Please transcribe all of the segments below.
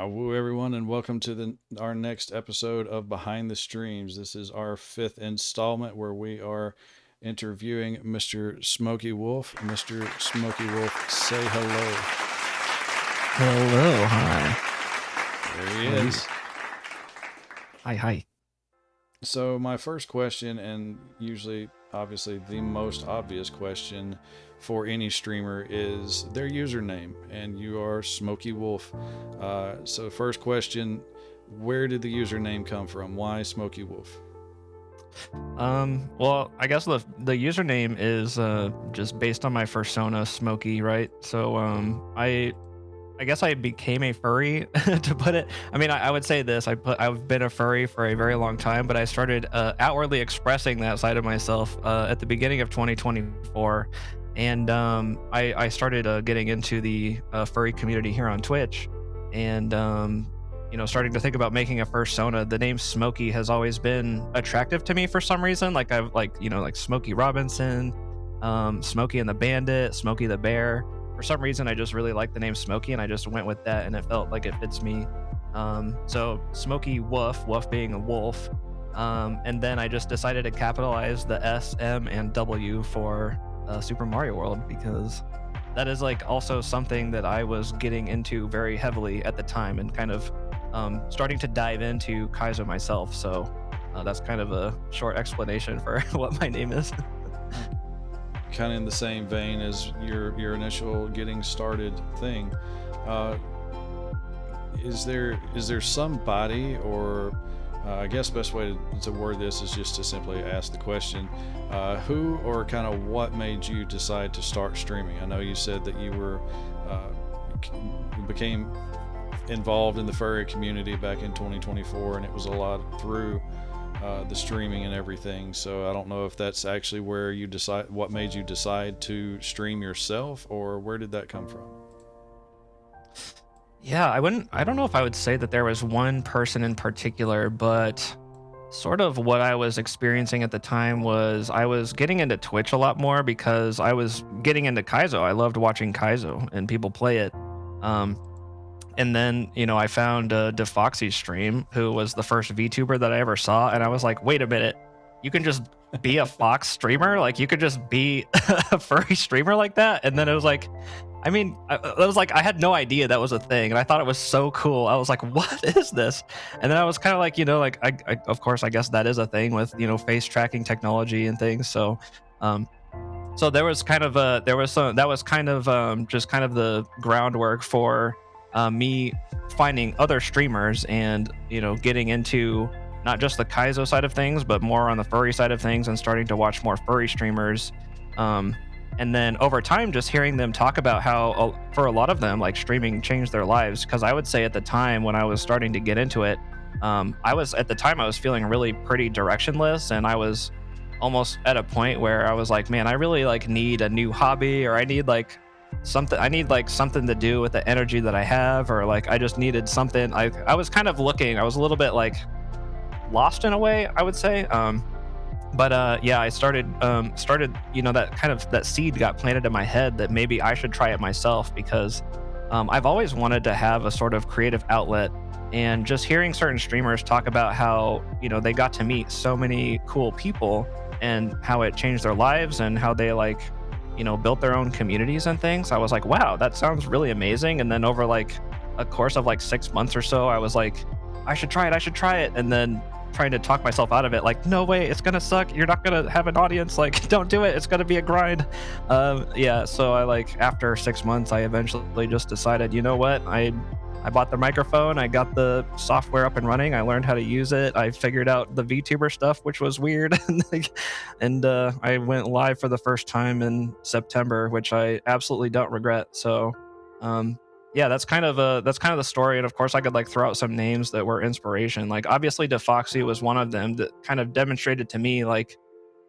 Woo everyone, and welcome to our next episode of Behind the Streams. This is our fifth installment where we are interviewing Mr. SMokiWuff. Mr. SMokiWuff, say hello. Hello, hi. There he How are you? is. Hi. So my first question, and usually, obviously, the most obvious question for any streamer is their username, and you are SMokiWuff. So first question, where did the username come from? Why SMokiWuff? Well, I guess the username is just based on my persona, Smokey, right? So, I guess I became a furry to put it. I mean, I would say this: I've been a furry for a very long time, but I started outwardly expressing that side of myself at the beginning of 2024, and I started getting into the furry community here on Twitch, and starting to think about making a persona. The name Smokey has always been attractive to me for some reason. Like I've like Smokey Robinson, Smokey and the Bandit, Smokey the Bear. For some reason, I just really like the name Smokey, and I just went with that, and it felt like it fits me. So SMokiWuff, Wuff being a wolf, and then I just decided to capitalize the S, M, and W for Super Mario World, because that is like also something that I was getting into very heavily at the time, and kind of starting to dive into Kaizo myself. So that's kind of a short explanation for what my name is. Kind of in the same vein as your initial getting started thing. Is there somebody, or I guess best way to word this is just to simply ask the question, who or kind of what made you decide to start streaming? I know you said that you were became involved in the furry community back in 2024, and it was a lot through the streaming and everything. So I don't know if that's actually where you decide, what made you decide to stream yourself, or where did that come from? Yeah, I don't know if I would say that there was one person in particular, but sort of what I was experiencing at the time was I was getting into Twitch a lot more because I was getting into Kaizo. I loved watching Kaizo and people play it. Um, and then, I found DeFoxy's stream, who was the first VTuber that I ever saw. And I was like, wait a minute, you can just be a Fox streamer? Like, you could just be a furry streamer like that? And then it was like, I had no idea that was a thing. And I thought it was so cool. I was like, what is this? And then I was kind of like, of course, I guess that is a thing with, face tracking technology and things. So, so there was kind of that was kind of just kind of the groundwork for me finding other streamers and getting into not just the Kaizo side of things, but more on the furry side of things, and starting to watch more furry streamers. And then over time, just hearing them talk about how for a lot of them, like, streaming changed their lives. Because I would say at the time when I was starting to get into it, I was feeling really pretty directionless, and I was almost at a point where I was like, man, I really need a new hobby, or I need something to do with the energy that I have, or I just needed something. I was kind of looking, I was a little bit lost in a way, I would say. But yeah, I started that seed got planted in my head that maybe I should try it myself, because I've always wanted to have a sort of creative outlet. And just hearing certain streamers talk about how they got to meet so many cool people, and how it changed their lives, and how they built their own communities and things, I was like, wow, that sounds really amazing. And then over a course of 6 months or so, I was like, I should try it. And then trying to talk myself out of it, no way, it's gonna suck, you're not gonna have an audience, don't do it, it's gonna be a grind. Yeah, so after 6 months, I eventually just decided, you know what, I bought the microphone, I got the software up and running, I learned how to use it, I figured out the VTuber stuff, which was weird. And I went live for the first time in September, which I absolutely don't regret. So yeah, that's kind of the story. And of course, I could throw out some names that were inspiration. Obviously, DeFoxy was one of them that kind of demonstrated to me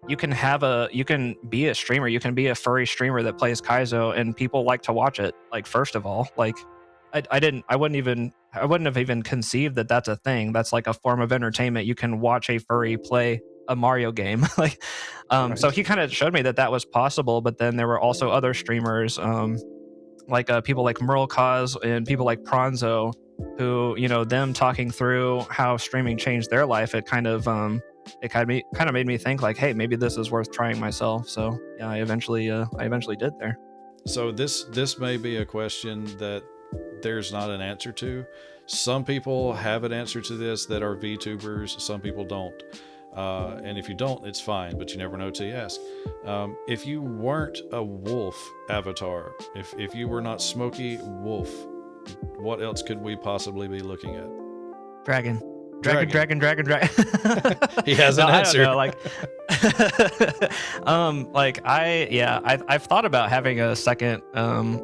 you can be a streamer, you can be a furry streamer that plays Kaizo, and people like to watch it. First of all, I wouldn't have even conceived that that's a thing. That's a form of entertainment. You can watch a furry play a Mario game. Right. So he kind of showed me that that was possible. But then there were also other streamers, people like Merle Cause and people like Pronzo, who, them talking through how streaming changed their life, it kind of made me think like, hey, maybe this is worth trying myself. So yeah, I eventually did there. So this may be a question that there's not an answer to. Some people have an answer to this that are VTubers. Some people don't. And if you don't, it's fine, but you never know till you ask. If you weren't a wolf avatar, if you were not SMokiWuff, what else could we possibly be looking at? Dragon. Dragon. He has No, an I don't answer. know. Like, I've thought about having a second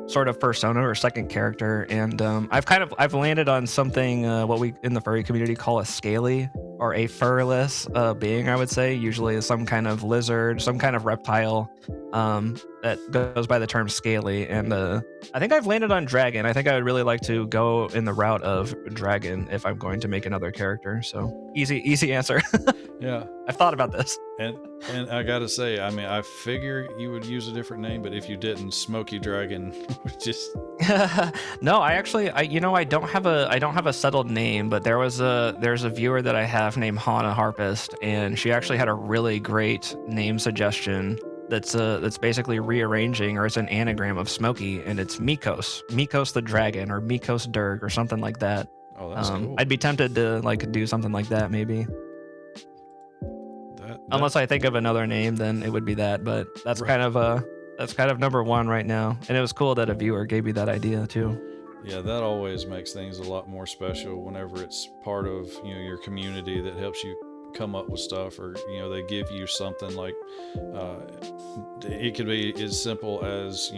sort of persona or second character, and I've landed on something what we in the furry community call a scaly or a furless being. I would say usually is some kind of lizard, some kind of reptile that goes by the term scaly, and I think I've landed on dragon. I think I would really like to go in the route of dragon if I'm going to make another character. So easy answer. Yeah. I've thought about this. And I gotta say, I mean, I figure you would use a different name, but if you didn't, Smoky Dragon would just. No, I don't have a settled name, but there's a viewer that I have named Hana Harpist, and she actually had a really great name suggestion that's basically rearranging, or it's an anagram of Smokey, and it's Mikos the dragon, or Mikos Durg, or something like that. Oh, that's cool. I'd be tempted to like do something like that maybe. Unless I think of another name, then it would be that. But that's Right. that's kind of number one right now. And it was cool that a viewer gave me that idea too. Yeah, that always makes things a lot more special whenever it's part of your community that helps you come up with stuff, or they give you something like it could be as simple as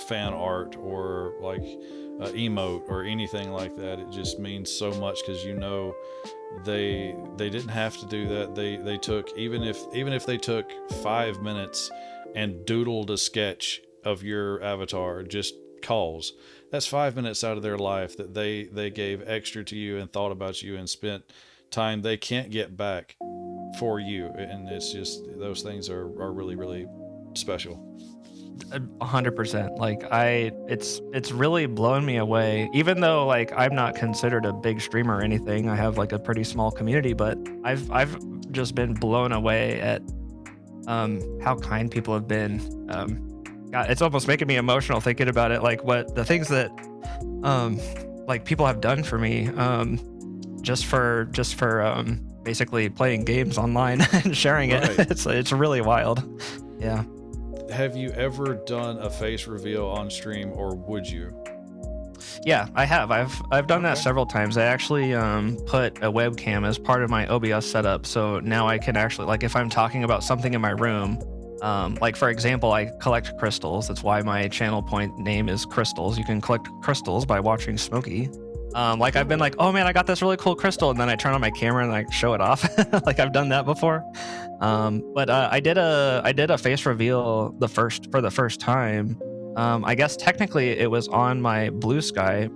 fan art, or like emote, or anything like that. It just means so much because they didn't have to do that. They took, even if they took 5 minutes and doodled a sketch of your avatar, just calls. That's 5 minutes out of their life that they gave extra to you and thought about you and spent time they can't get back for you. And it's just, those things are really, really special. 100%. Like it's really blown me away. Even though like I'm not considered a big streamer or anything, I have like a pretty small community, but I've just been blown away at how kind people have been. God, it's almost making me emotional thinking about it. Like what the things that like people have done for me, just for basically playing games online and sharing it. Right. It's really wild. Yeah. Have you ever done a face reveal on stream, or would you? Yeah, I have. I've done that Okay. several times. I actually put a webcam as part of my OBS setup, so now I can actually, like, if I'm talking about something in my room, like for example, I collect crystals. That's why my channel point name is Crystals. You can collect crystals by watching Smokey. Like I've been like, oh man, I got this really cool crystal, and then I turn on my camera and I show it off. Like I've done that before. But I did a face reveal for the first time. I guess technically it was on my Blue Sky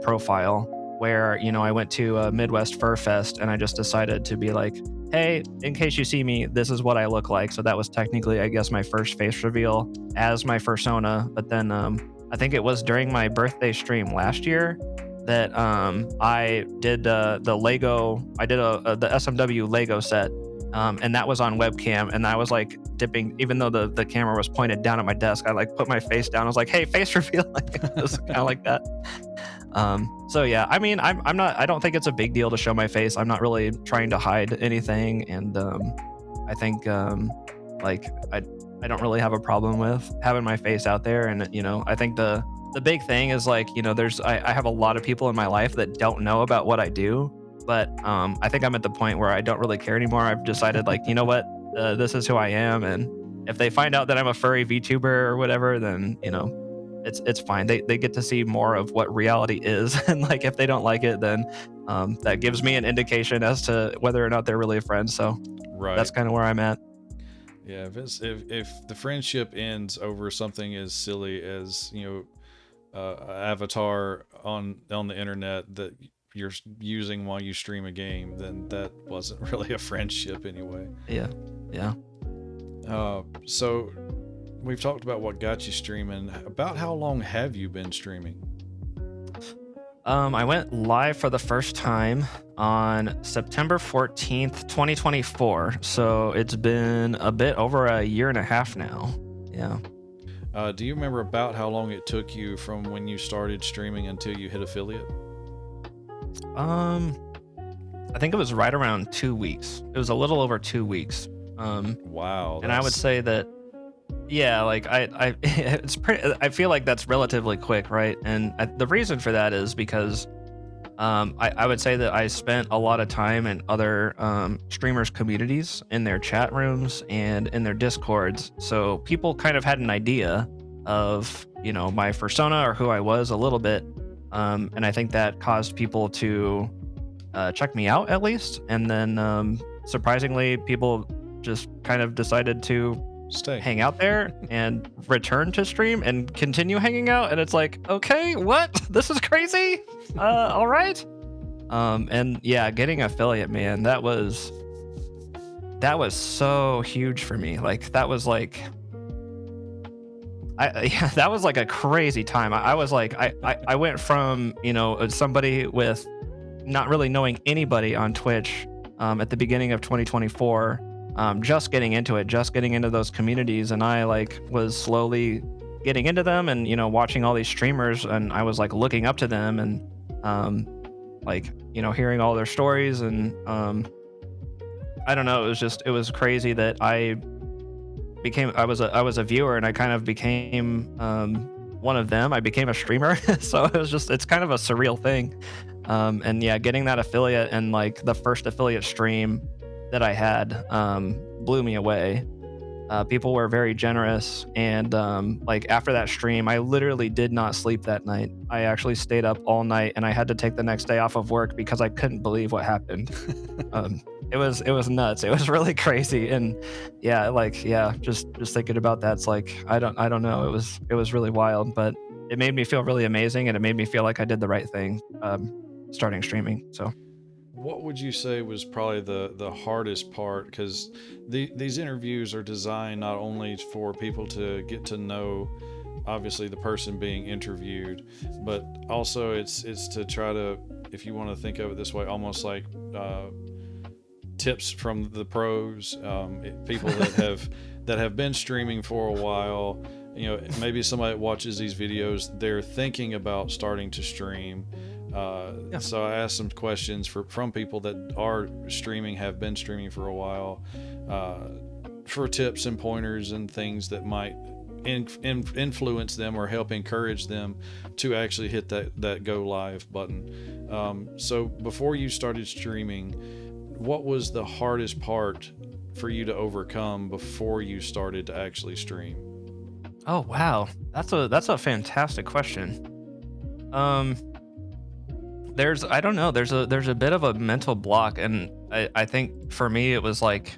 profile, where I went to Midwest Fur Fest, and I just decided to be like, hey, in case you see me, this is what I look like. So that was technically, I guess, my first face reveal as my persona. But then I think it was during my birthday stream last year that I did the Lego. I did the SMW Lego set. And that was on webcam, and I was like dipping, even though the camera was pointed down at my desk, I like put my face down. I was like, hey, face reveal. Like, it was kind of like that. So yeah, I mean, I don't think it's a big deal to show my face. I'm not really trying to hide anything. And I think like I don't really have a problem with having my face out there. And I think the big thing is like, I have a lot of people in my life that don't know about what I do. But I think I'm at the point where I don't really care anymore. I've decided, like, you know what, this is who I am, and if they find out that I'm a furry VTuber or whatever, then it's fine. They get to see more of what reality is, and like if they don't like it, then that gives me an indication as to whether or not they're really friends. So Right. that's kind of where I'm at. Yeah, if the friendship ends over something as silly as avatar on the internet that you're using while you stream a game, then that wasn't really a friendship anyway. Yeah. So we've talked about what got you streaming. About how long have you been streaming? I went live for the first time on September 14th, 2024. So it's been a bit over a year and a half now. Yeah. Do you remember about how long it took you from when you started streaming until you hit affiliate? Um, I think it was right around 2 weeks. It was a little over 2 weeks. Wow, And I would that's say that, yeah, like it's pretty. I feel like that's relatively quick, right? And the reason for that is because I would say that I spent a lot of time in other streamers' communities, in their chat rooms and in their discords. So people kind of had an idea of, my persona or who I was a little bit. And I think that caused people to check me out at least. And then surprisingly, people just kind of decided to stay. hang out there and return to stream and continue hanging out. And it's like, okay, what? This is crazy. All right. And yeah, getting affiliate, man, that was so huge for me. Like that was like, yeah, that was like a crazy time. I was like, I went from, somebody with not really knowing anybody on Twitch at the beginning of 2024, just getting into it, just getting into those communities. And I like was slowly getting into them and, watching all these streamers, and I was like looking up to them and hearing all their stories. And I don't know, it was crazy that I was a viewer, and I kind of became one of them. I became a streamer. So it's kind of a surreal thing. And yeah, getting that affiliate and like the first affiliate stream that I had blew me away. People were very generous, and like after that stream, I literally did not sleep that night. I actually stayed up all night, and I had to take the next day off of work because I couldn't believe what happened. It was nuts. It was really crazy, and just thinking about that, it's like I don't know. It was really wild, but it made me feel really amazing, and it made me feel like I did the right thing, starting streaming. So. What would you say was probably the hardest part? Because these interviews are designed not only for people to get to know, obviously, the person being interviewed, but also it's to try to, if you want to think of it this way, almost like tips from the pros, people that have been streaming for a while. Maybe somebody that watches these videos, they're thinking about starting to stream. So I asked some questions from people that are streaming, have been streaming for a while, for tips and pointers and things that might influence them or help encourage them to actually hit that go live button. So before you started streaming, what was the hardest part for you to overcome before you started to actually stream? Oh wow, that's a fantastic question. I don't know, there's a bit of a mental block, and I think for me it was like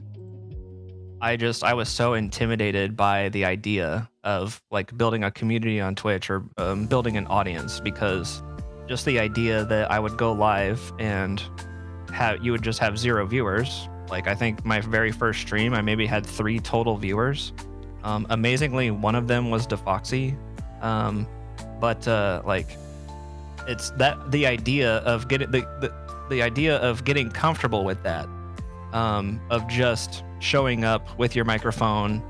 I was so intimidated by the idea of like building a community on Twitch or building an audience, because just the idea that I would go live and you would just have 0 viewers. Like I think my very first stream, I maybe had 3 total viewers. Amazingly, one of them was DeFoxy. Like it's that the idea of getting the idea of getting comfortable with that, of just showing up with your microphone,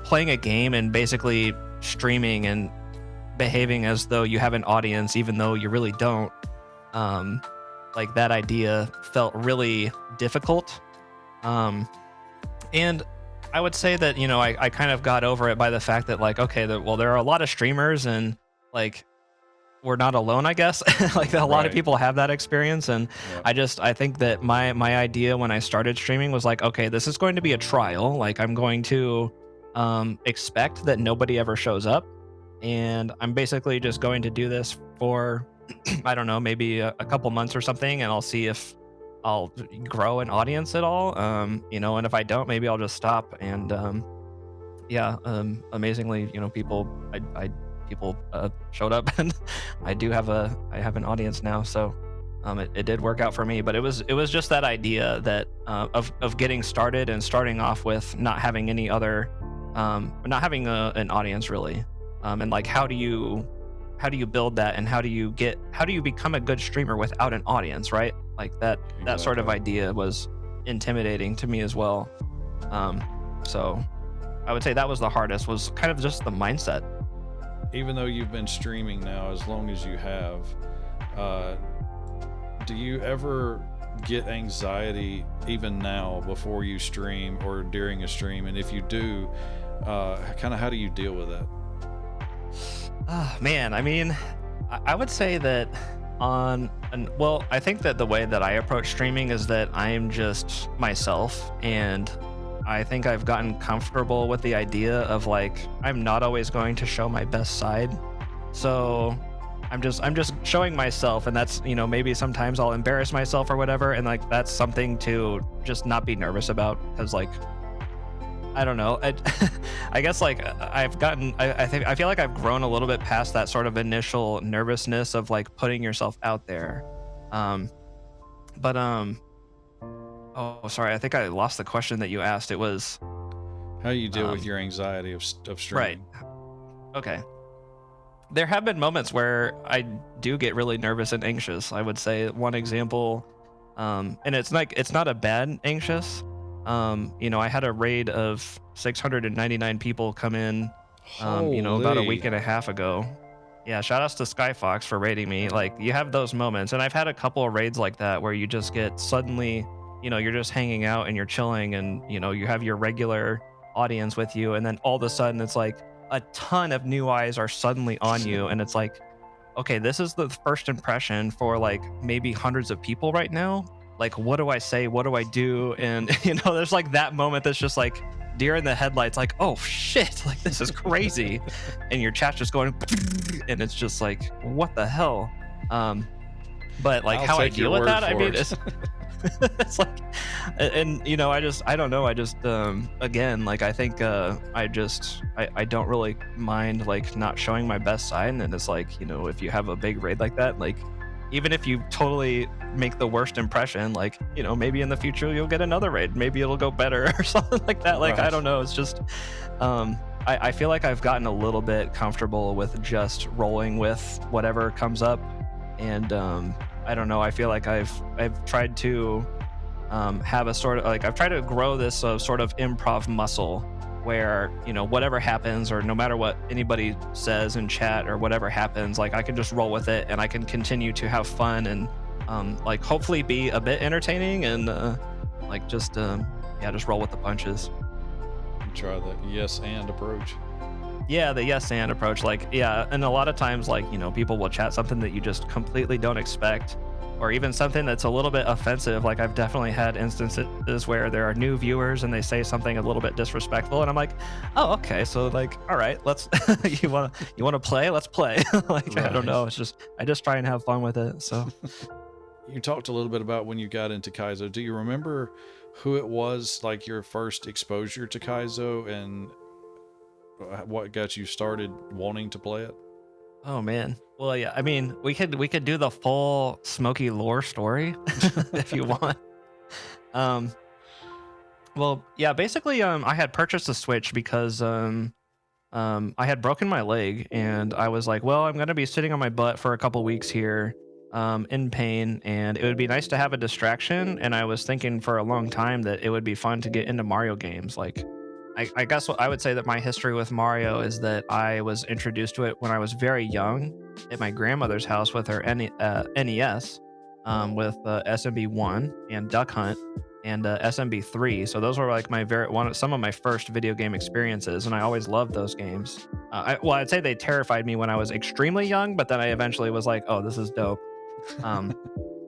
playing a game and basically streaming and behaving as though you have an audience, even though you really don't. Like that idea felt really difficult. And I would say that, I kind of got over it by the fact that like, okay, there are a lot of streamers, and like, we're not alone, I guess. Like a lot of people have that experience. And yeah. I think that my idea when I started streaming was like, okay, this is going to be a trial. Like I'm going to expect that nobody ever shows up. And I'm basically just going to do this for, I don't know, maybe a couple months or something. And I'll see if I'll grow an audience at all. And if I don't, maybe I'll just stop. And amazingly, people showed up, and I have an audience now. So it did work out for me, but it was just that idea that of getting started and starting off with not having any other, not having an audience really, and like how do you how do you build that, and how do you become a good streamer without an audience, right? Like that sort of Exactly. idea was intimidating to me as well. Um, so I would say that was the hardest, was kind of just the mindset. Even though you've been streaming now as long as you have, uh, do you ever get anxiety even now before you stream or during a stream? And if you do, kind of how do you deal with that? Man, I mean, I would say that well, I think that the way that I approach streaming is that I'm just myself, and I think I've gotten comfortable with the idea of like I'm not always going to show my best side. So I'm just showing myself, and that's, maybe sometimes I'll embarrass myself or whatever, and like that's something to just not be nervous about, because like I don't know. I guess like I feel like I've grown a little bit past that sort of initial nervousness of like putting yourself out there. Um, but oh, sorry, I think I lost the question that you asked. It was How do you deal with um, your anxiety of right. streaming? Okay. There have been moments where I do get really nervous and anxious. I would say one example, and it's not a bad anxious. I had a raid of 699 people come in, about a week Holy. and a half ago. Yeah, shout outs to Skyfox for raiding me. Like, you have those moments, and I've had a couple of raids like that where you just get suddenly, you're just hanging out and you're chilling, and you have your regular audience with you, and then all of a sudden it's like a ton of new eyes are suddenly on you, and it's like, okay, this is the first impression for like maybe hundreds of people right now. Like, what do I say? What do I do? And there's like that moment that's just like deer in the headlights, like, oh shit, like this is crazy. And your chat's just going, and it's just like, what the hell? But like I'll how I take your deal with word that, I for mean, it. it's it's like, and I don't know, I just again, like I think I don't really mind like not showing my best side. And it's like, if you have a big raid like that, like even if you totally make the worst impression, like, maybe in the future you'll get another raid, maybe it'll go better or something like that. Like, I Right. don't know, it's just I feel like I've gotten a little bit comfortable with just rolling with whatever comes up. And I don't know, I feel like I've tried to have a sort of like, I've tried to grow this sort of improv muscle where, whatever happens, or no matter what anybody says in chat or whatever happens, like I can just roll with it, and I can continue to have fun, and like hopefully be a bit entertaining, and like just yeah, just roll with the punches. Try the yes and approach. Yeah, the yes and approach. Like, yeah, and a lot of times, like, people will chat something that you just completely don't expect, or even something that's a little bit offensive. Like, I've definitely had instances where there are new viewers and they say something a little bit disrespectful, and I'm like, oh, okay, so like, all right, let's you want to play? Let's play. Like, I don't Right. know. It's just I just try and have fun with it. So, You talked a little bit about when you got into Kaizo. Do you remember who it was, like your first exposure to Kaizo, and what got you started wanting to play it? oh man. Well, yeah. I mean, we could do the full Smoky lore story if you want. Um, Well, yeah, basically, I had purchased a Switch because I had broken my leg, and I was like, well, I'm gonna be sitting on my butt for a couple weeks here, in pain, and it would be nice to have a distraction. And I was thinking for a long time that it would be fun to get into Mario games. Like, I guess what I would say that my history with Mario is that I was introduced to it when I was very young at my grandmother's house with her NES, with SMB1 and Duck Hunt and SMB3. So those were like some of my first video game experiences, and I always loved those games. Well, I'd say they terrified me when I was extremely young, but then I eventually was like, oh, this is dope. Um,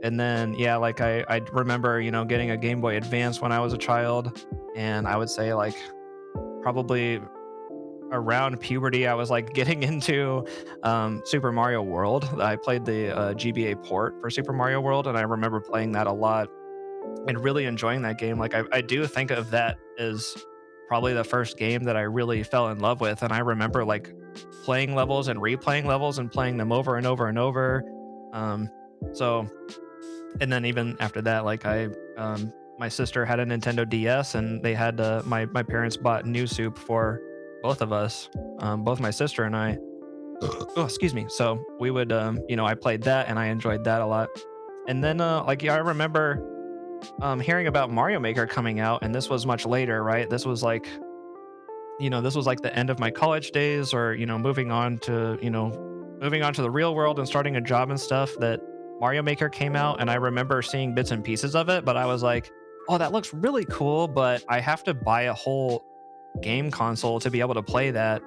and then yeah, like I remember getting a Game Boy Advance when I was a child, and I would say like probably around puberty, I was like getting into Super Mario World. I played the GBA port for Super Mario World, and I remember playing that a lot and really enjoying that game. Like, I do think of that as probably the first game that I really fell in love with. And I remember like playing levels and replaying levels and playing them over and over and over. Um, so, and then even after that, like my sister had a Nintendo DS, and they had my parents bought new soup for both of us, both my sister and I. Oh, excuse me. So we would, I played that and I enjoyed that a lot. And then, I remember hearing about Mario Maker coming out, and this was much later, right? This was like the end of my college days, or moving on to the real world and starting a job and stuff. That Mario Maker came out, and I remember seeing bits and pieces of it, but I was like, oh, that looks really cool, but I have to buy a whole game console to be able to play that.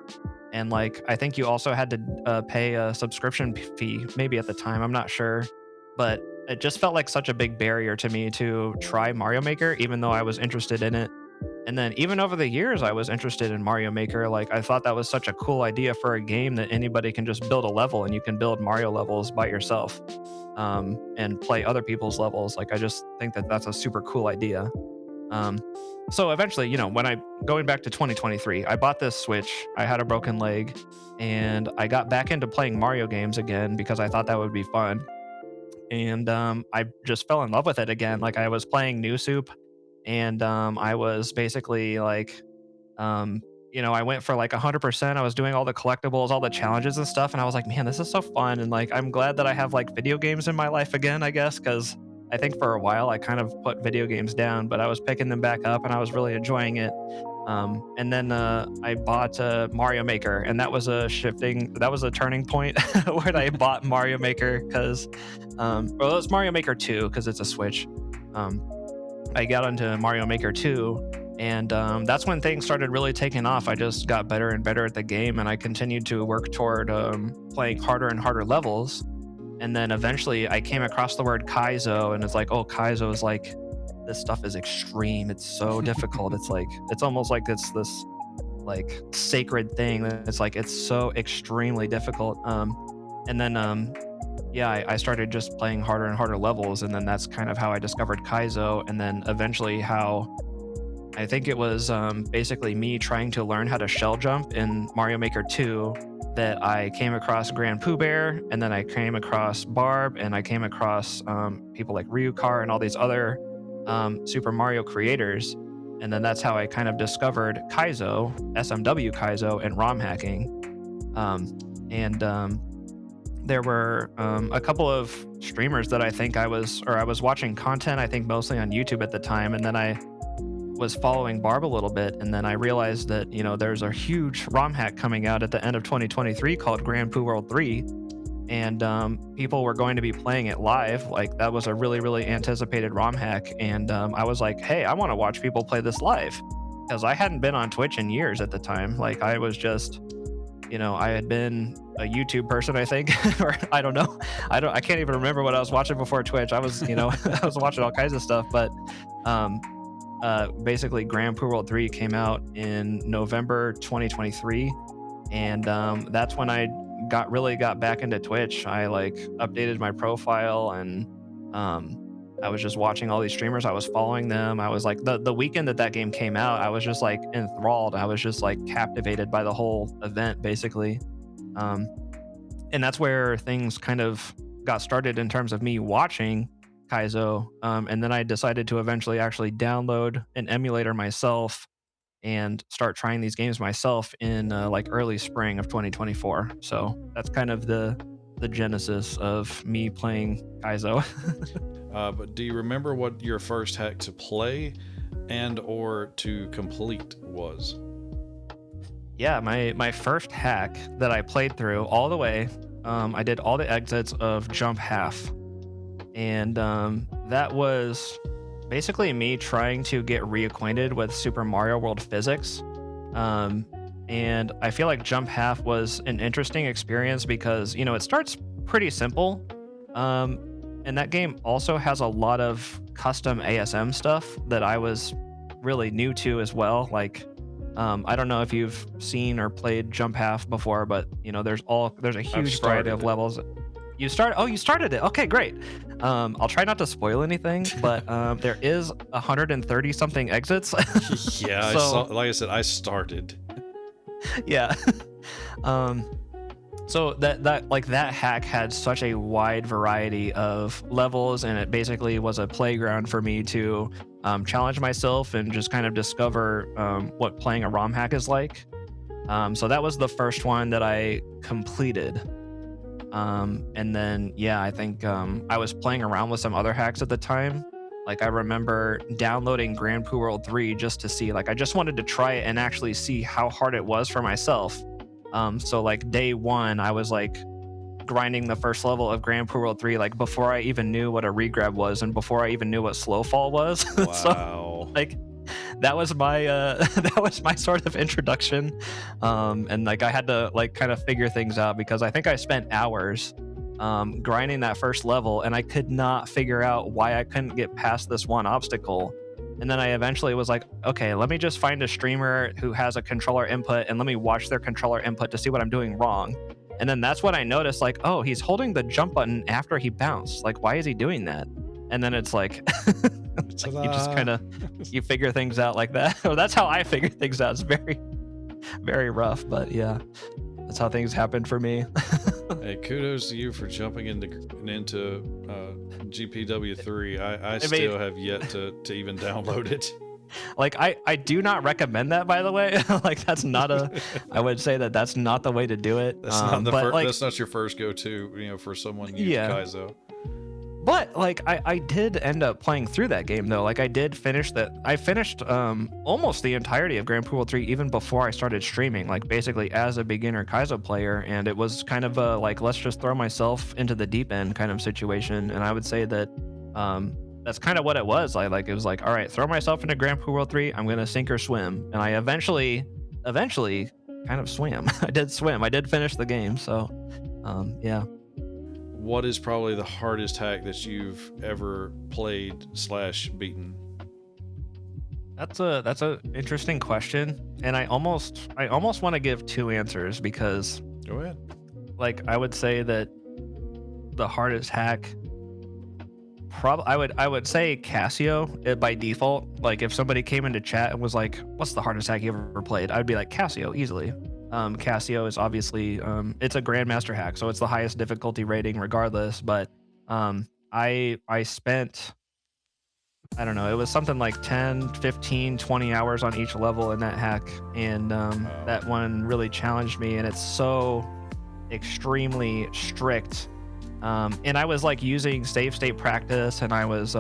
And like, I think you also had to pay a subscription fee, maybe at the time, I'm not sure, but it just felt like such a big barrier to me to try Mario Maker, even though I was interested in it. And then even over the years, I was interested in Mario Maker. Like, I thought that was such a cool idea for a game that anybody can just build a level and you can build Mario levels by yourself, and play other people's levels. Like, I just think that that's a super cool idea. Um, so eventually, when I going back to 2023, I bought this Switch. I had a broken leg, and I got back into playing Mario games again because I thought that would be fun. And I just fell in love with it again. Like, I was playing New Soup, and I was basically like, um, I went for like 100%. I was doing all the collectibles, all the challenges and stuff, and I was like, man, this is so fun. And like, I'm glad that I have like video games in my life again, I guess, because I think for a while I kind of put video games down, but I was picking them back up and I was really enjoying it. And then I bought Mario Maker, and that was a turning point when I bought Mario Maker because, well, it's Mario Maker 2 because it's a Switch. Um, I got into Mario Maker 2, and that's when things started really taking off. I just got better and better at the game, and I continued to work toward playing harder and harder levels. And then eventually I came across the word Kaizo, and it's like, oh, Kaizo is like, this stuff is extreme. It's so difficult. It's like, it's almost like it's this like sacred thing. It's like, it's so extremely difficult. And then, yeah, I started just playing harder and harder levels. And then that's kind of how I discovered Kaizo. And then eventually how I think it was basically me trying to learn how to shell jump in Mario Maker 2 that I came across Grand Pooh Bear, and then I came across Barb, and I came across people like Ryukar and all these other Super Mario creators. And then that's how I kind of discovered Kaizo, SMW Kaizo, and ROM hacking. And there were a couple of streamers that I was watching content, I think mostly on YouTube at the time, and then I was following Barb a little bit, and then I realized that there's a huge ROM hack coming out at the end of 2023 called Grand Pooh World 3, and people were going to be playing it live. Like, that was a really, really anticipated ROM hack, and I was like, hey, I want to watch people play this live, because I hadn't been on Twitch in years at the time. Like, I was just, I had been a YouTube person, I think, or I don't know. I can't even remember what I was watching before Twitch. I was, I was watching all kinds of stuff, but basically Grand Pooh World 3 came out in November 2023, and that's when I got back into Twitch. I like updated my profile, and I was just watching all these streamers. I was following them. I was like, the weekend that game came out, I was just like enthralled. I was just like captivated by the whole event, basically. And that's where things kind of got started in terms of me watching Kaizo. And then I decided to eventually actually download an emulator myself and start trying these games myself in like early spring of 2024. So that's kind of the genesis of me playing Kaizo. But do you remember what your first hack to play and or to complete was? Yeah, my first hack that I played through all the way, I did all the exits of Jump Half. And that was basically me trying to get reacquainted with Super Mario World physics. And I feel like Jump Half was an interesting experience because, it starts pretty simple. And that game also has a lot of custom ASM stuff that I was really new to as well. Like, I don't know if you've seen or played Jump Half before, but there's a huge variety of levels. You started it. Okay, great. I'll try not to spoil anything, but there is 130 something exits. Yeah, So, like I said, I started. yeah. So that hack had such a wide variety of levels, and it basically was a playground for me to challenge myself and just kind of discover what playing a ROM hack is like. So that was the first one that I completed. And then, yeah, I think I was playing around with some other hacks at the time. Like, I remember downloading Grand Poo World 3 just to see, like, I just wanted to try it and actually see how hard it was for myself. So, like, day one, I was like grinding the first level of Grand Poo World 3, like, before I even knew what a regrab was and before I even knew what slow fall was. So, Wow. like, that was my that was my sort of introduction. And like, I had to like kind of figure things out because I think I spent hours grinding that first level, and I could not figure out why I couldn't get past this one obstacle. And then I eventually was like, okay, let me just find a streamer who has a controller input and let me watch their controller input to see what I'm doing wrong. And then that's when I noticed, like, oh, he's holding the jump button after he bounced. Like, why is he doing that? And then it's like, it's like you just kind of you figure things out like that. Or that's how I figure things out. It's very, very rough, but yeah, that's how things happened for me. Hey, kudos to you for jumping into GPW3. I still have yet to even download it. Like, I do not recommend that, by the way. Like, that's not I would say that that's not the way to do it. That's not like, that's not your first go-to, for someone new to Kaizo. But like, I did end up playing through that game though. Like, I finished almost the entirety of Grand Poo World 3 even before I started streaming, like basically as a beginner Kaizo player, and it was kind of a like, let's just throw myself into the deep end kind of situation. And I would say that that's kind of what it was. It was like, all right, throw myself into Grand Poo World 3, I'm gonna sink or swim. And I eventually kind of swam. I did swim. I did finish the game. So yeah. What is probably the hardest hack that you've ever played / beaten? That's a interesting question, and I almost want to give two answers because, Go ahead. like, I would say that the hardest hack, I would say Casio by default. Like, if somebody came into chat and was like, "What's the hardest hack you ever played?" I'd be like Casio easily. Casio is obviously it's a grandmaster hack, so it's the highest difficulty rating regardless. But I spent, I don't know, it was something like 10, 15, 20 hours on each level in that hack, and that one really challenged me, and it's so extremely strict. And I was like using save state practice, and I was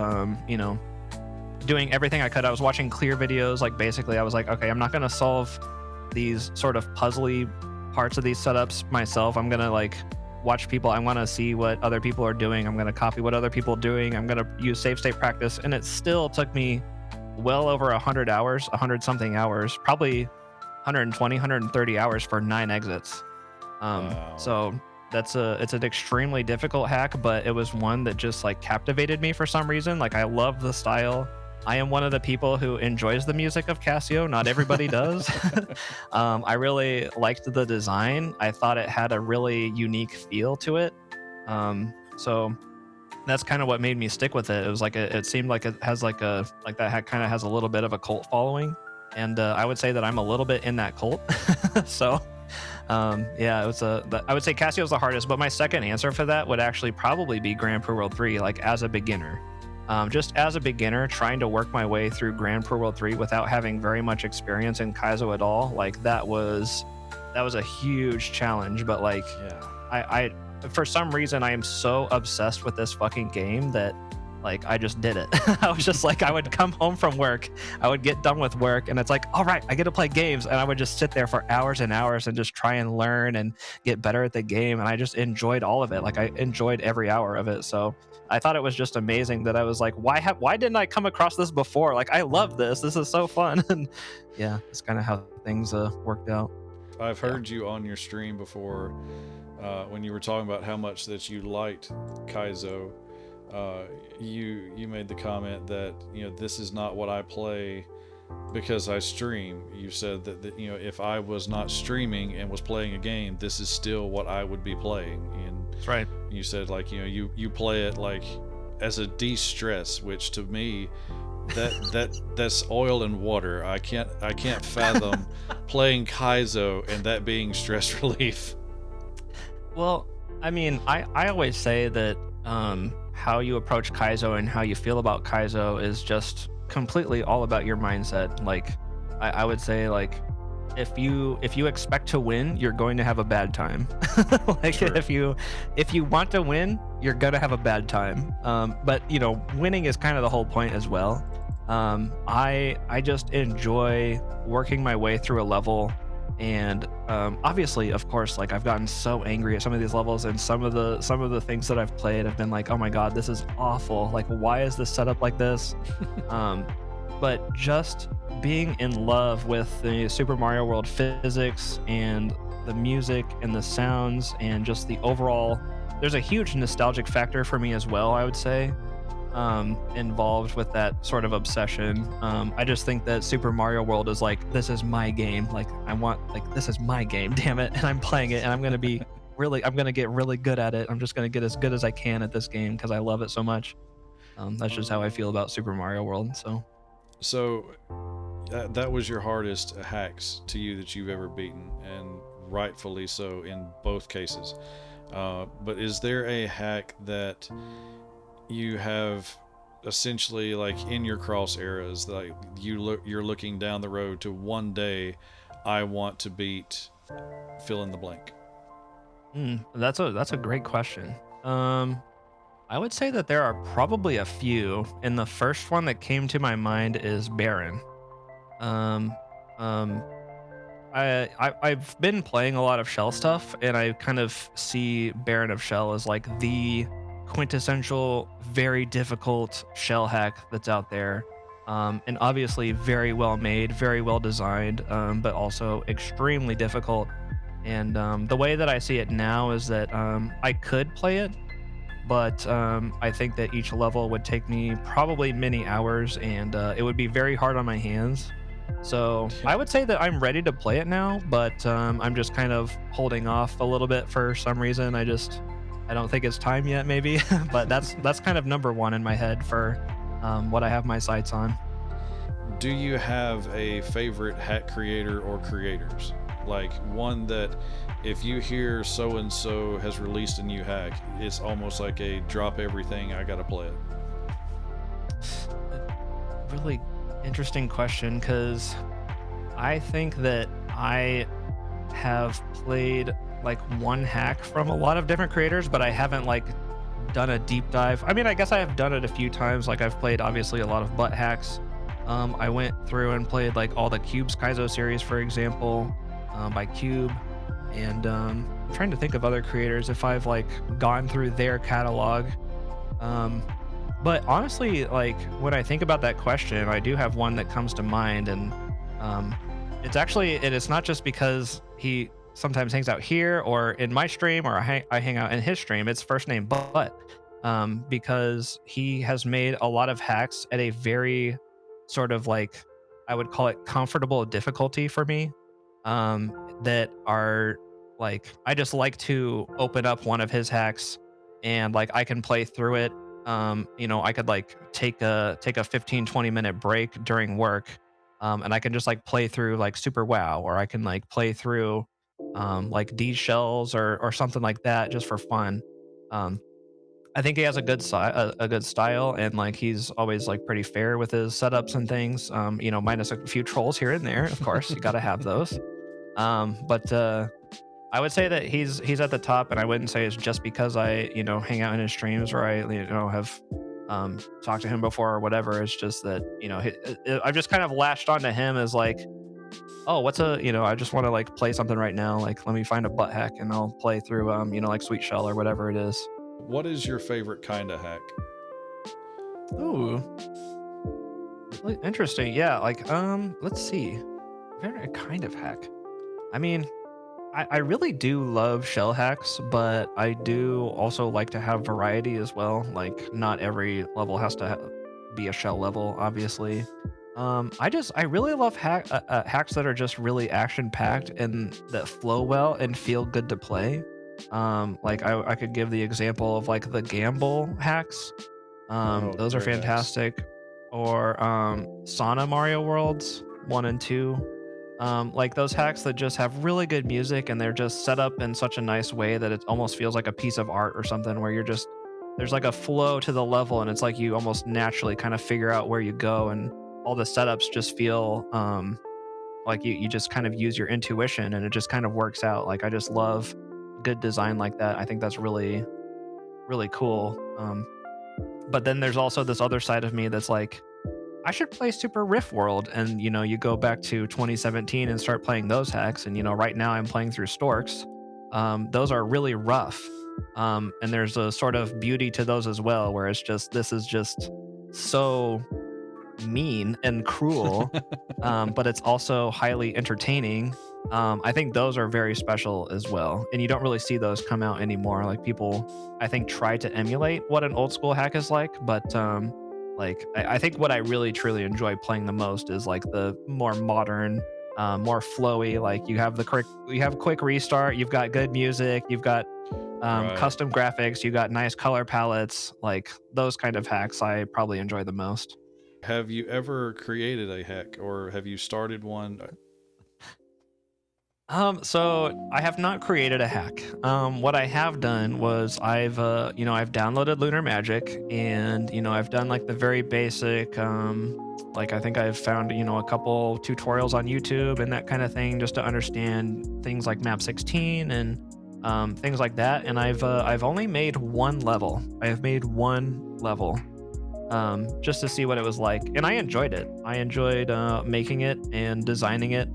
doing everything I could. I was watching clear videos. Like, basically I was like, okay, I'm not gonna solve these sort of puzzly parts of these setups myself. I'm gonna like watch people. I want to see what other people are doing. I'm gonna copy what other people are doing. I'm gonna use save state practice, and it still took me well over 100 hours, 100 something hours, probably 120, 130 hours for 9 exits. Wow. So it's an extremely difficult hack, but it was one that just like captivated me for some reason. Like, I love the style. I am one of the people who enjoys the music of Casio. Not everybody does. I really liked the design. I thought it had a really unique feel to it. So that's kind of what made me stick with it. It was like it seemed like it has like that kind of has a little bit of a cult following, and I would say that I'm a little bit in that cult. So yeah, it was I would say Casio is the hardest, but my second answer for that would actually probably be Grand Poo World 3, like as a beginner. Just as a beginner, trying to work my way through Grand Poo World 3 without having very much experience in Kaizo at all, like that was a huge challenge. But like, Yeah. I for some reason I am so obsessed with this fucking game that like I just did it. I was just like, I would come home from work, I would get done with work, and it's like, all right, I get to play games, and I would just sit there for hours and hours and just try and learn and get better at the game, and I just enjoyed all of it. Like, I enjoyed every hour of it. So I thought it was just amazing that I was like, why didn't I come across this before? Like, I love this. This is so fun. And yeah, it's kind of how things worked out. I've heard you on your stream before when you were talking about how much that you liked Kaizo. You made the comment that this is not what I play because I stream. You said that if I was not streaming and was playing a game, this is still what I would be playing. And That's right. you said like you play it like as a de-stress, which to me that's oil and water. I can't fathom playing Kaizo and that being stress relief. Well, I mean, I always say that how you approach Kaizo and how you feel about Kaizo is just completely all about your mindset. Like, I would say, like, if you expect to win, you're going to have a bad time. Like True. if you want to win, you're gonna have a bad time. But winning is kind of the whole point as well. I just enjoy working my way through a level, and obviously, of course, like I've gotten so angry at some of these levels, and some of the things that I've played have been like, oh my god, this is awful. Like, why is this set up like this? Um, but just being in love with the Super Mario World physics and the music and the sounds and just the overall, there's a huge nostalgic factor for me as well, I would say, involved with that sort of obsession. I just think that Super Mario World is like, this is my game. Like, this is my game, damn it. And I'm playing it and I'm going to get really good at it. I'm just going to get as good as I can at this game because I love it so much. That's just how I feel about Super Mario World. So, So that was your hardest hacks to you that you've ever beaten, and rightfully so in both cases. But is there a hack that you have essentially like in your cross eras, like you're looking down the road to one day, I want to beat fill in the blank? that's a great question. I would say that there are probably a few, and the first one that came to my mind is Baron. Um, um, I've been playing a lot of Shell stuff, and I kind of see Baron of Shell as like the quintessential, very difficult shell hack that's out there. And obviously very well made, very well designed, but also extremely difficult. And the way that I see it now is that I could play it, but I think that each level would take me probably many hours, and it would be very hard on my hands. So I would say that I'm ready to play it now, but I'm just kind of holding off a little bit for some reason. I don't think it's time yet, maybe. But that's kind of number one in my head for what I have my sights on. Do you have a favorite hack creator or creators? Like one that if you hear so and so has released a new hack, it's almost like a drop everything, I gotta play it. Really interesting question, because I think that I have played like one hack from a lot of different creators, but I haven't like done a deep dive. I mean, I guess I have done it a few times. Like I've played obviously a lot of butt hacks. I went through and played like all the Cubes Kaizo series, for example, by Cube, and I'm trying to think of other creators if I've like gone through their catalog. Um, but honestly, like when I think about that question, I do have one that comes to mind, and um, it's not just because he sometimes hangs out here or in my stream, or I hang out in his stream. It's first name But, because he has made a lot of hacks at a very sort of like, I would call it comfortable difficulty for me. That are like, I just like to open up one of his hacks, and like I can play through it. I could like take a 15-20 minute break during work, and I can just like play through like Super WoW, or I can like play through like D shells or something like that just for fun. Um, I think he has a good style, and like he's always like pretty fair with his setups and things. Minus a few trolls here and there, of course. You got to have those. But I would say that he's at the top, and I wouldn't say it's just because I hang out in his streams, or I have talked to him before or whatever. It's just that I've just kind of latched onto him as like, oh, I just want to like play something right now. Like, let me find a butt hack and I'll play through like Sweet Shell or whatever it is. What is your favorite kind of hack? Ooh, really interesting. Yeah, like let's see. Very kind of hack. I mean, I really do love shell hacks, but I do also like to have variety as well. Like, not every level has to be a shell level, obviously. I really love hacks that are just really action packed and that flow well and feel good to play. Like I could give the example of like the gamble hacks. Oh, Those are great hacks. fantastic. Or Sauna Mario Worlds 1 and 2. Like those hacks that just have really good music, and they're just set up in such a nice way that it almost feels like a piece of art or something, where there's like a flow to the level, and it's like you almost naturally kind of figure out where you go, and all the setups just feel Like you just kind of use your intuition and it just kind of works out. Like I just love good design like that. I think that's really, really cool. But then there's also this other side of me that's like, I should play Super Rift World. And, you go back to 2017 and start playing those hacks. And, right now I'm playing through Storks. Those are really rough. And there's a sort of beauty to those as well, where this is just so mean and cruel, but it's also highly entertaining. I think those are very special as well, and you don't really see those come out anymore. Like people, I think, try to emulate what an old school hack is like, but like I think what I really truly enjoy playing the most is like the more modern, more flowy. Like you have quick restart, you've got good music, you've got Right. custom graphics, you got nice color palettes. Like those kind of hacks, I probably enjoy the most. Have you ever created a hack, or have you started one? So I have not created a hack. What I have done was I've downloaded Lunar Magic, and I've done like the very basic, like I think I've found a couple tutorials on YouTube and that kind of thing, just to understand things like Map 16 and things like that. And I've only made one level. I have made one level, just to see what it was like, and I enjoyed it. I enjoyed making it and designing it.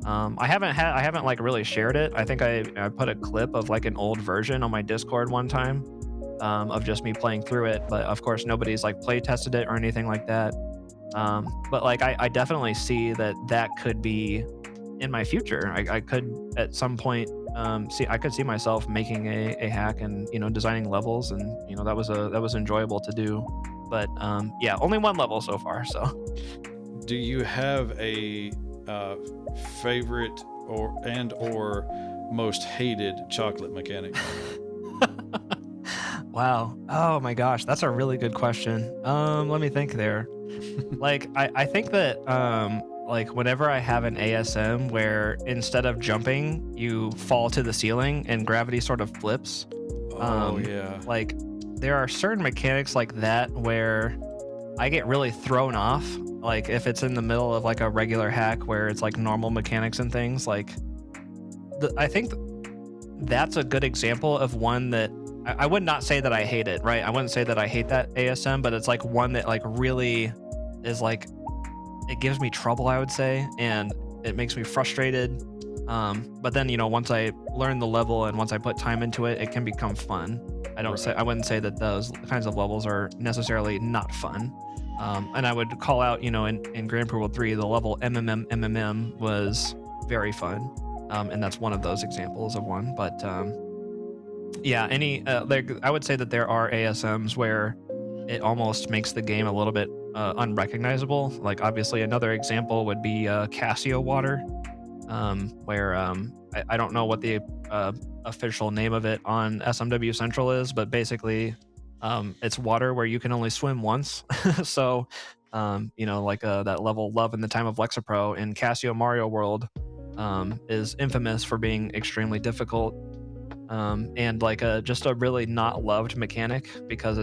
I haven't like really shared it. I think I put a clip of like an old version on my Discord one time, of just me playing through it. But of course, nobody's like play tested it or anything like that. But like I definitely see that could be in my future. I could at some point I could see myself making a hack and designing levels, and that was enjoyable to do. But yeah, only one level so far. So Do you have a uh, favorite or most hated chocolate mechanic? wow. Oh my gosh, that's a really good question. Let me think there. Like I think that like whenever I have an ASM where instead of jumping, you fall to the ceiling and gravity sort of flips. Oh Um yeah. like there are certain mechanics like that where I get really thrown off. Like if it's in the middle of like a regular hack where it's like normal mechanics and things, like I think that's a good example of one that I would not say that I hate it, right? I wouldn't say that I hate that ASM, but it's like one that like really is like, it gives me trouble, I would say, and it makes me frustrated. But then once I learn the level and once I put time into it, it can become fun. Right. I wouldn't say that those kinds of levels are necessarily not fun. And I would call out, in Grand Prix World 3, the level MMM was very fun. And that's one of those examples of one. But yeah, I would say that there are ASMs where it almost makes the game a little bit unrecognizable. Like obviously another example would be Casio Water, where I don't know what the official name of it on SMW Central is, but basically it's water where you can only swim once. So like that level Love in the Time of Lexapro in Casio Mario World is infamous for being extremely difficult, and like just a really not loved mechanic, because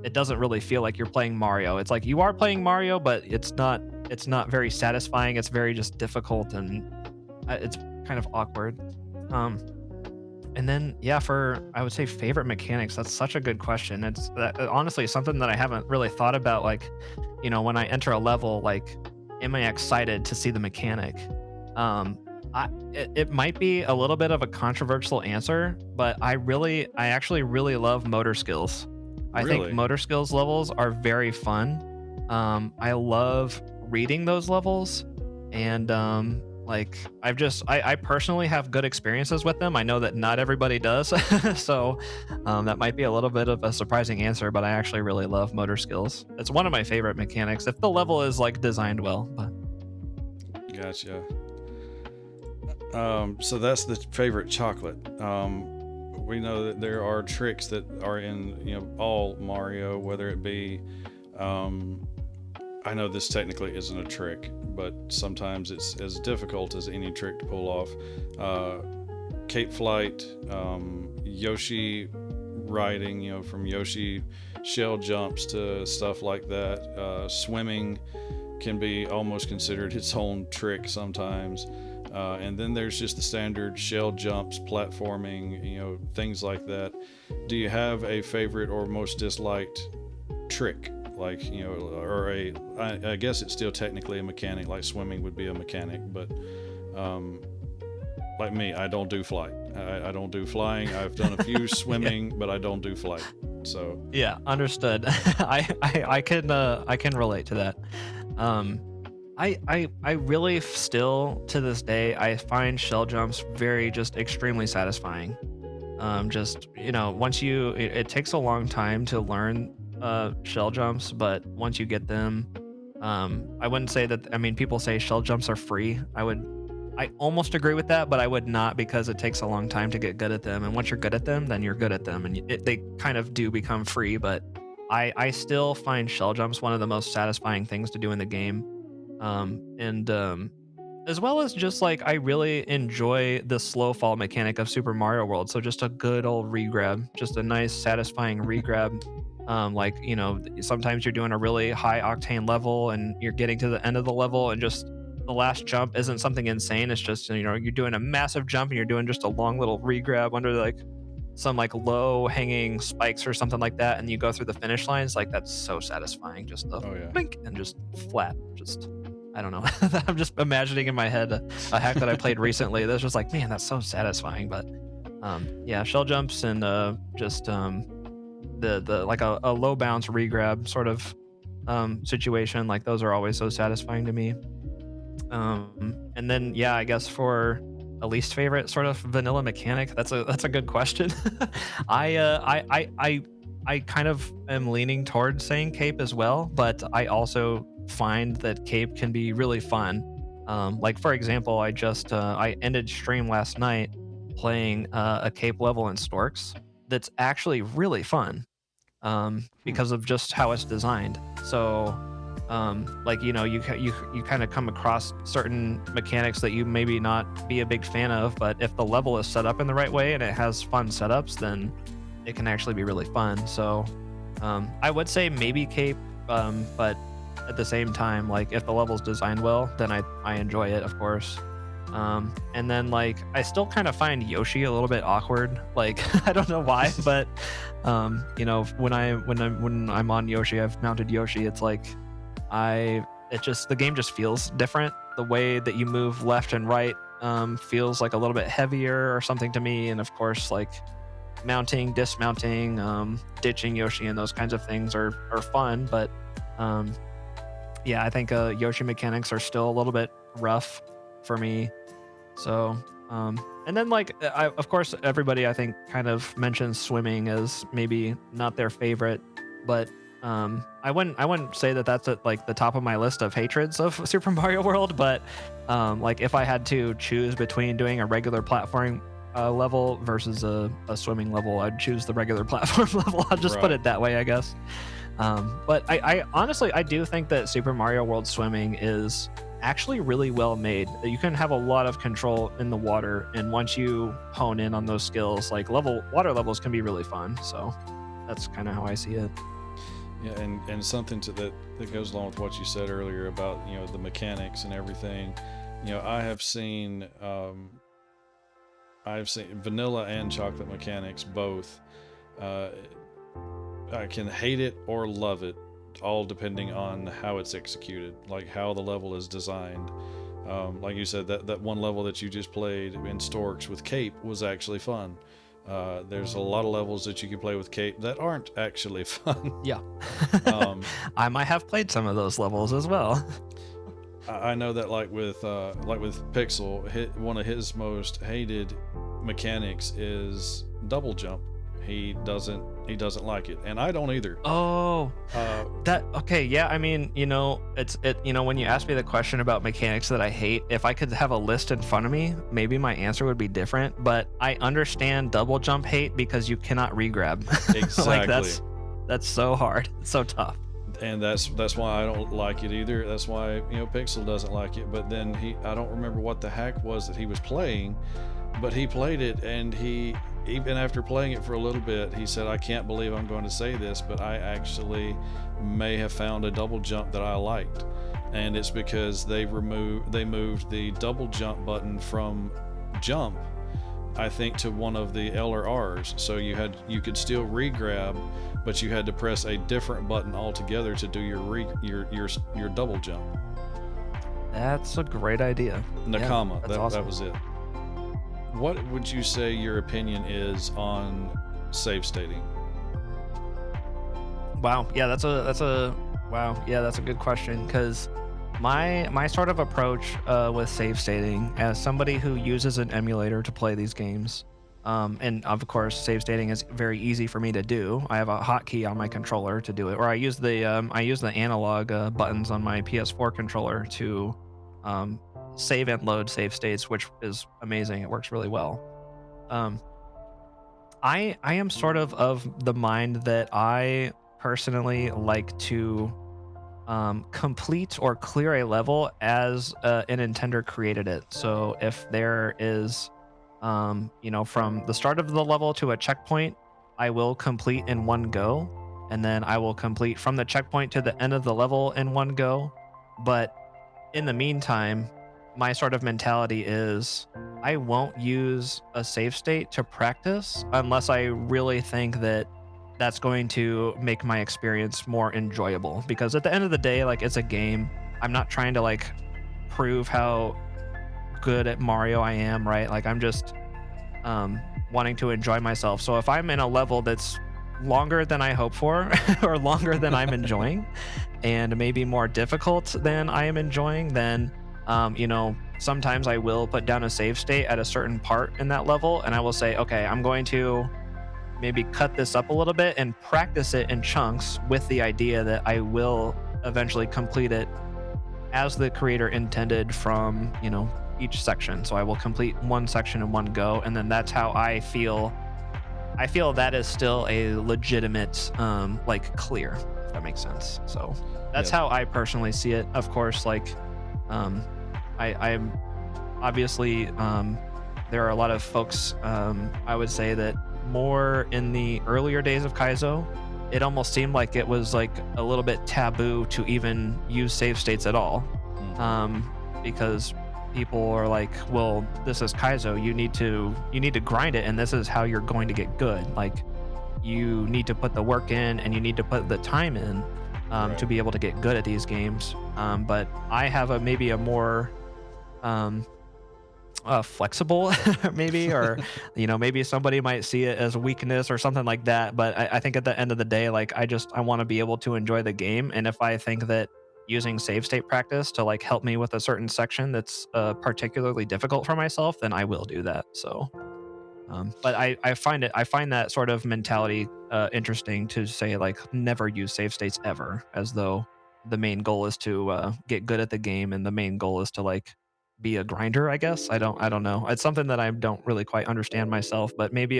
it doesn't really feel like you're playing Mario. It's like you are playing Mario, but it's not very satisfying. It's very just difficult, and it's kind of awkward. And then yeah, for I would say favorite mechanics, that's such a good question. It's honestly something that I haven't really thought about. Like, when I enter a level, like, am I excited to see the mechanic? Um, it might be a little bit of a controversial answer, but I actually really love motor skills. I think Really? motor skills levels are very fun. I love reading those levels, and like I personally have good experiences with them. I know that not everybody does, so that might be a little bit of a surprising answer, but I actually really love motor skills. It's one of my favorite mechanics if the level is like designed well. But Gotcha. So that's the favorite chocolate. We know that there are tricks that are in all Mario, whether it be, I know this technically isn't a trick, but sometimes it's as difficult as any trick to pull off. Cape flight, Yoshi riding, from Yoshi shell jumps to stuff like that, swimming, can be almost considered its own trick sometimes. And then there's just the standard shell jumps, platforming, things like that. Do you have a favorite or most disliked trick? Like, or I guess it's still technically a mechanic, like swimming would be a mechanic, but like me, I don't do flight. I don't do flying. I've done a few swimming, but I don't do flight. So Yeah, understood. I can relate to that. I really still to this day I find shell jumps very just extremely satisfying. Just once it takes a long time to learn shell jumps, but once you get them, I wouldn't say that. I mean, people say shell jumps are free. I almost agree with that, but I would not, because it takes a long time to get good at them. And once you're good at them, then you're good at them, and they kind of do become free. But I still find shell jumps one of the most satisfying things to do in the game. And as well as just like I really enjoy the slow fall mechanic of Super Mario World. So just a good old regrab, just a nice satisfying regrab. Like sometimes you're doing a really high octane level and you're getting to the end of the level, and just the last jump isn't something insane. It's just you're doing a massive jump and you're doing just a long little regrab under like some like low hanging spikes or something like that, and you go through the finish lines. Like that's so satisfying. Just the oh yeah. blink and just flat. Just I don't know. I'm just imagining in my head a hack that I played recently. That's just like, man, that's so satisfying. But yeah, shell jumps and just the like a low bounce regrab sort of situation. Like those are always so satisfying to me. And then yeah, I guess for a least favorite sort of vanilla mechanic, that's a good question. I kind of am leaning towards saying cape as well, but I also find that cape can be really fun. Like for example, I ended stream last night playing a cape level in Storks that's actually really fun, because of just how it's designed. So like you kind of come across certain mechanics that you maybe not be a big fan of, but if the level is set up in the right way and it has fun setups, then it can actually be really fun. So I would say maybe cape, but at the same time, like if the level's designed well, then I enjoy it, of course. And then like I still kind of find Yoshi a little bit awkward. Like I don't know why, but when I'm on Yoshi, I've mounted Yoshi. It's like the game just feels different. The way that you move left and right feels like a little bit heavier or something to me. And of course, like mounting, dismounting, ditching Yoshi, and those kinds of things are fun. But yeah, I think Yoshi mechanics are still a little bit rough for me. So and then like of course everybody I think kind of mentions swimming as maybe not their favorite, but I wouldn't say that that's at like the top of my list of hatreds of Super Mario World. But like if I had to choose between doing a regular platforming level versus a swimming level, I'd choose the regular platform level. I'll just put it that way, I guess. But I honestly I do think that Super Mario World swimming is actually really well made. You can have a lot of control in the water, and once you hone in on those skills, like water levels can be really fun. So that's kind of how I see it. Yeah, and something that goes along with what you said earlier about the mechanics and everything. I've seen vanilla and chocolate mechanics both. I can hate it or love it, all depending on how it's executed, like how the level is designed. Like you said, that one level that you just played in Storks with cape was actually fun. There's a lot of levels that you can play with cape that aren't actually fun. Yeah. I might have played some of those levels as well. I know that like with Pixel, one of his most hated mechanics is double jump. He doesn't like it, and I don't either. Oh, okay, yeah. I mean, when you ask me the question about mechanics that I hate, if I could have a list in front of me, maybe my answer would be different. But I understand double jump hate because you cannot regrab. Exactly. Like that's so hard. It's so tough. And that's why I don't like it either. That's why Pixel doesn't like it. But then I don't remember what the hack was that he was playing, but he played it, and even after playing it for a little bit, he said, I can't believe I'm going to say this, but I actually may have found a double jump that I liked. and it's because they moved the double jump button from jump, I think, to one of the L or R's. So you could still re-grab, but you had to press a different button altogether to do your double jump. That's a great idea. Nakama. That's That awesome. was it. What would you say your opinion is on save stating? Wow. Yeah, that's a good question, because my sort of approach with save stating, as somebody who uses an emulator to play these games, and of course save stating is very easy for me to do. I have a hotkey on my controller to do it, or I use the analog buttons on my PS4 controller to um, save and load save states, which is amazing. It works really well. Um, I am sort of the mind that I personally like to complete or clear a level as an intender created it. So if there is, from the start of the level to a checkpoint, I will complete in one go, and then I will complete from the checkpoint to the end of the level in one go. But in the meantime, my sort of mentality is I won't use a save state to practice unless I really think that that's going to make my experience more enjoyable. Because at the end of the day, like, it's a game. I'm not trying to like prove how good at Mario I am, right? Like, I'm just wanting to enjoy myself. So if I'm in a level that's longer than I hope for, or longer than I'm enjoying, and maybe more difficult than I am enjoying, then sometimes I will put down a save state at a certain part in that level, and I will say, okay, I'm going to maybe cut this up a little bit and practice it in chunks, with the idea that I will eventually complete it as the creator intended from, each section. So I will complete one section in one go, and then that's how I feel. I feel that is still a legitimate, clear, if that makes sense. So that's Yeah. how I personally see it. Of course, I'm obviously, there are a lot of folks, I would say, that more in the earlier days of Kaizo, it almost seemed like it was like a little bit taboo to even use save states at all, because people are like, well, this is Kaizo, you need to grind it, and this is how you're going to get good. Like, you need to put the work in, and you need to put the time in, Right. to be able to get good at these games. But I have maybe a more flexible maybe, or maybe somebody might see it as a weakness or something like that. But I think at the end of the day, like, I want to be able to enjoy the game, and if I think that using save state practice to like help me with a certain section that's particularly difficult for myself, then I will do that. So but I find that sort of mentality interesting, to say like never use save states ever, as though the main goal is to get good at the game, and the main goal is to like be a grinder. I guess I don't know. It's something that I don't really quite understand myself. But maybe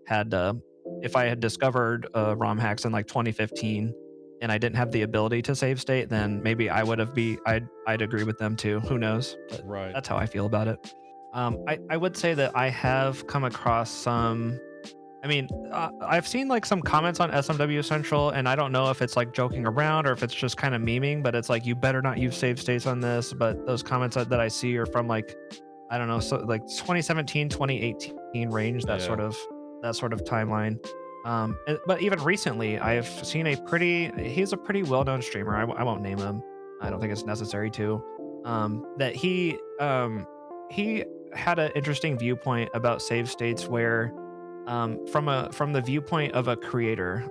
had uh, if I had discovered ROM hacks in like 2015, and I didn't have the ability to save state, then maybe I'd agree with them too. Who knows? But Right. that's how I feel about it. I would say that I have come across some. I mean, I've seen like some comments on SMW Central, and I don't know if it's like joking around or if it's just kind of memeing, but it's like, you better not use save states on this. But those comments that I see are from like, I don't know, so like 2017, 2018 range, Yeah. that sort of timeline. But even recently, I've seen he's a pretty well-known streamer. I won't name him. I don't think it's necessary to. That he had an interesting viewpoint about save states, where from the viewpoint of a creator,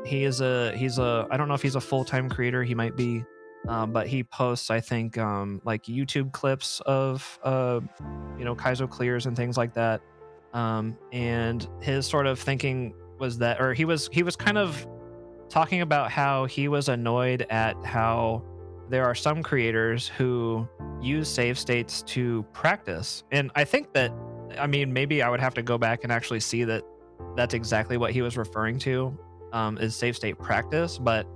he's a I don't know if he's a full-time creator, he might be, but he posts, I think, like YouTube clips of Kaizo clears and things like that. And his sort of thinking was that, or he was kind of talking about how he was annoyed at how there are some creators who use save states to practice. And I think that, I mean, maybe I would have to go back and actually see that that's exactly what he was referring to, is save state practice. But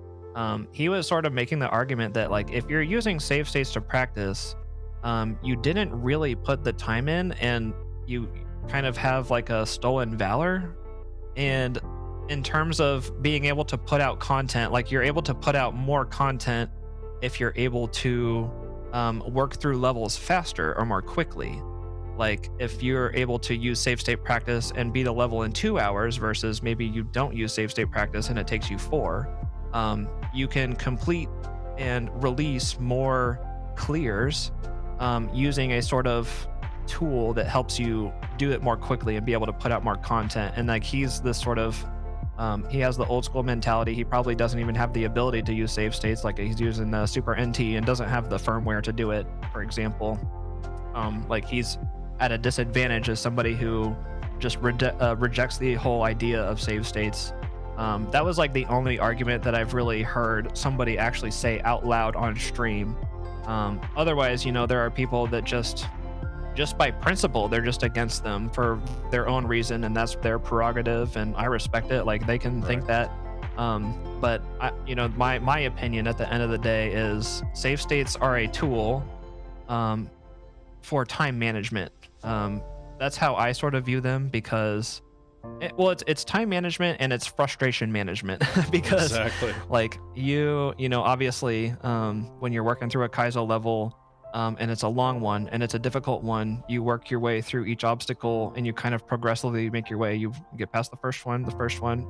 he was sort of making the argument that, like, if you're using save states to practice, you didn't really put the time in, and you kind of have like a stolen valor. And in terms of being able to put out content, like, you're able to put out more content if you're able to work through levels faster or more quickly. Like if you're able to use save state practice and beat a level in 2 hours versus maybe you don't use save state practice and it takes you four, you can complete and release more clears using a sort of tool that helps you do it more quickly and be able to put out more content. And like he's this sort of he has the old school mentality. He probably doesn't even have the ability to use save states, like he's using the Super NT and doesn't have the firmware to do it, for example. Like he's at a disadvantage as somebody who just rejects the whole idea of save states. That was like the only argument that I've really heard somebody actually say out loud on stream. Otherwise, there are people that just by principle, they're just against them for their own reason, and that's their prerogative, and I respect it. Like they can think that. But my opinion at the end of the day is save states are a tool for time management. That's how I sort of view them because it's time management and it's frustration management because Exactly. like obviously when you're working through a Kaizo level and it's a long one and it's a difficult one, you work your way through each obstacle and you kind of progressively make your way. You get past the first one.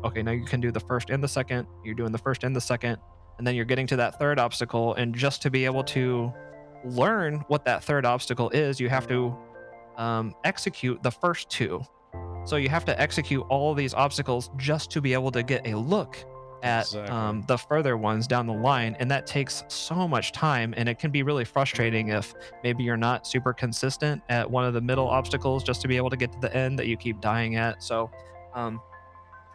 Okay, now you can do the first and the second. You're doing the first and the second, and then you're getting to that third obstacle. And just to be able to learn what that third obstacle is, you have to execute the first two. So you have to execute all these obstacles just to be able to get a look at Exactly. the further ones down the line, and that takes so much time, and it can be really frustrating if maybe you're not super consistent at one of the middle obstacles just to be able to get to the end that you keep dying at. So um,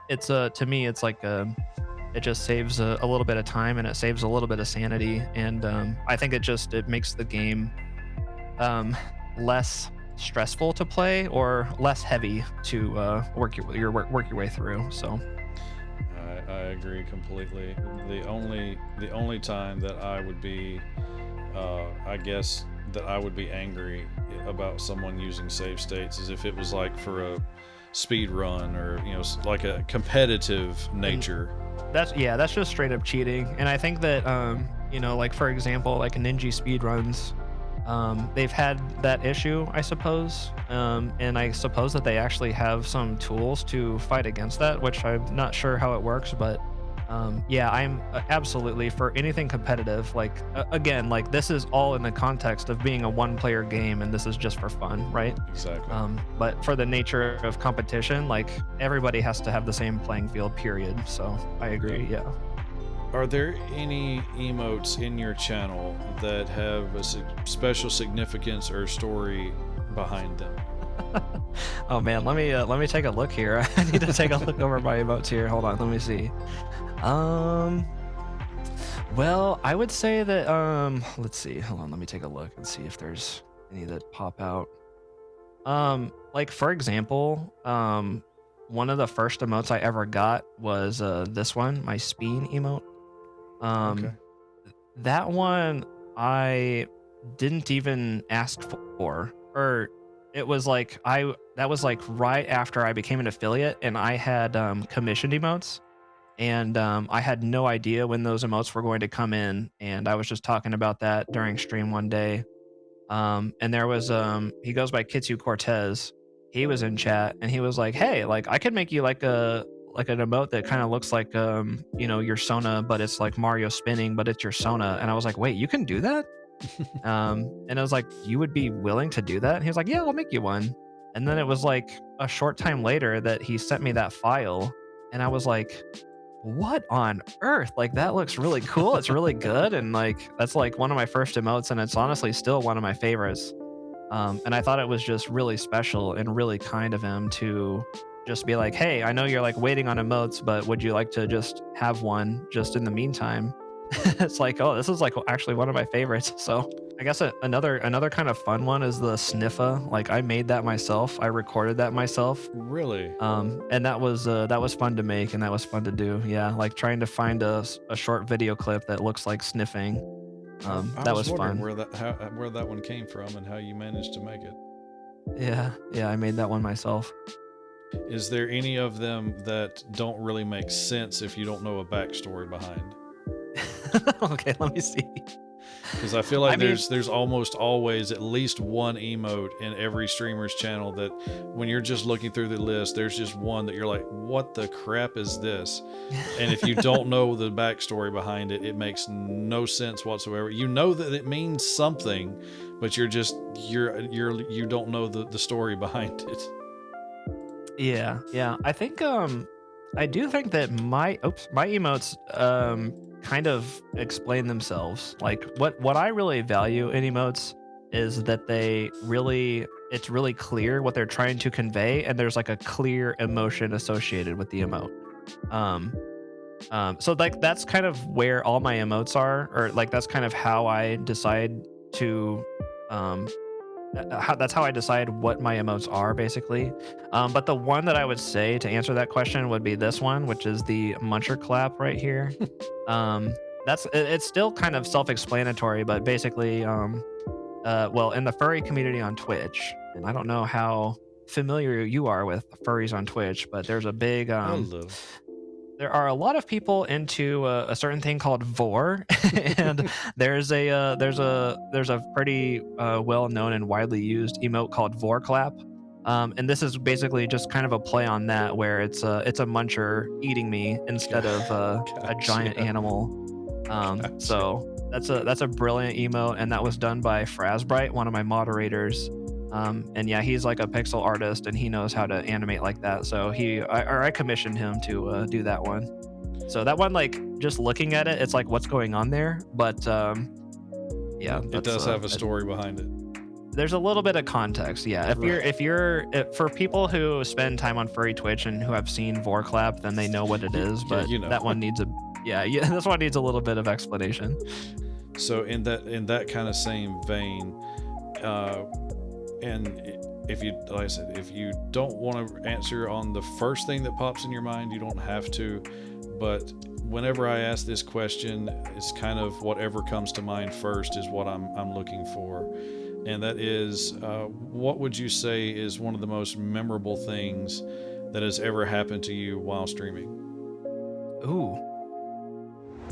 it's to me it's like it just saves a little bit of time and it saves a little bit of sanity, and I think it makes the game less stressful to play or less heavy to work your way through. So I agree completely. The only time that I would be, I guess that I would be angry about someone using save states is if it was like for a speed run or like a competitive nature. that's just straight up cheating. And I think that like for example, like Ninja speed runs, they've had that issue, I suppose. And I suppose that they actually have some tools to fight against that, which I'm not sure how it works, but yeah, I'm absolutely for anything competitive. Like, again, like this is all in the context of being a one-player game, and this is just for fun, right? Exactly. But for the nature of competition, like everybody has to have the same playing field, period. So I agree, yeah. Are there any emotes in your channel that have a special significance or story behind them? Oh man, let me take a look here. I need to take a look over my emotes here. Hold on, let me see. Um, well, I would say that let's see. Hold on, let me take a look and see if there's any that pop out. Like for example, one of the first emotes I ever got was this one, my Speen emote. Okay. Um, that one I didn't even ask for, or it was like that was like right after I became an affiliate, and I had commissioned emotes, and I had no idea when those emotes were going to come in, and I was just talking about that during stream one day. And there was he goes by Kitsu Cortez. He was in chat and he was like, "Hey, like I could make you like an emote that kind of looks like your Sona, but it's like Mario spinning, but it's your Sona." And I was like, "Wait, you can do that?" And I was like, "You would be willing to do that?" And he was like, "Yeah, I'll make you one." And then it was like a short time later that he sent me that file, and I was like, what on earth? Like that looks really cool. It's really good, and like that's like one of my first emotes, and it's honestly still one of my favorites. And I thought it was just really special and really kind of him to just be like, "Hey, I know you're like waiting on emotes, but would you like to just have one just in the meantime?" It's like, oh, this is like actually one of my favorites. So I guess another kind of fun one is the sniffa. Like I made that myself. I recorded that myself. Really? And that was fun to make and that was fun to do. Yeah, like trying to find a short video clip that looks like sniffing. I That was was wondering fun. where that one came from and how you managed to make it. Yeah, I made that one myself. Is there any of them that don't really make sense if you don't know a backstory behind? Okay, let me see. Because I feel I like mean, there's almost always at least one emote in every streamer's channel that when you're just looking through the list, there's just one that you're like, what the crap is this? And if you don't know the backstory behind it, it makes no sense whatsoever. You know that it means something, but you don't know the story behind it. yeah, yeah. I do think that my emotes kind of explain themselves. Like what I really value in emotes is that it's really clear what they're trying to convey, and there's like a clear emotion associated with the emote. Um, so like that's kind of where all my emotes are, or like that's kind of how I decide to um that's how I decide what my emotes are, basically. But the one that I would say to answer that question would be this one, which is the muncher clap right here. It's still kind of self-explanatory, but basically, well, in the furry community on Twitch, and I don't know how familiar you are with furries on Twitch, but A little. there are a lot of people into a certain thing called vor, and there's a pretty well known and widely used emote called vor clap. And this is basically just kind of a play on that, where it's a muncher eating me instead of a giant Gotcha. animal. Gotcha. So that's a brilliant emote, and that was done by Frazbright, one of my moderators. And yeah, he's like a pixel artist, and he knows how to animate like that. So I commissioned him to do that one. So that one, like just looking at it, it's like what's going on there. But yeah, It does have a story behind it. there's a little bit of context. Yeah, for people who spend time on furry Twitch and who have seen Vorclap, then they know what it is. Yeah, But you know. that one needs yeah, this one needs a little bit of explanation. So in that kind of same vein, and if you, like I said, if you don't want to answer on the first thing that pops in your mind, you don't have to. But whenever I ask this question, it's kind of whatever comes to mind first is what I'm looking for, and that is, what would you say is one of the most memorable things that has ever happened to you while streaming? Ooh,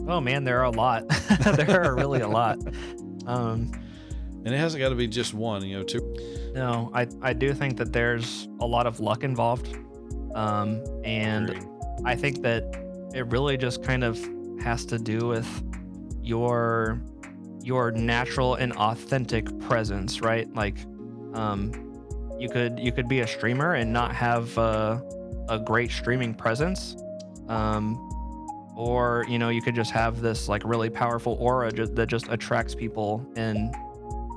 oh man, there are a lot. There are really a lot. Um, And it hasn't got to be just one, two. no, I do think that there's a lot of luck involved. And Agreed. I think that it really just kind of has to do with your natural and authentic presence, right? Like, you could be a streamer and not have a great streaming presence, or you could just have this like really powerful aura that just attracts people, and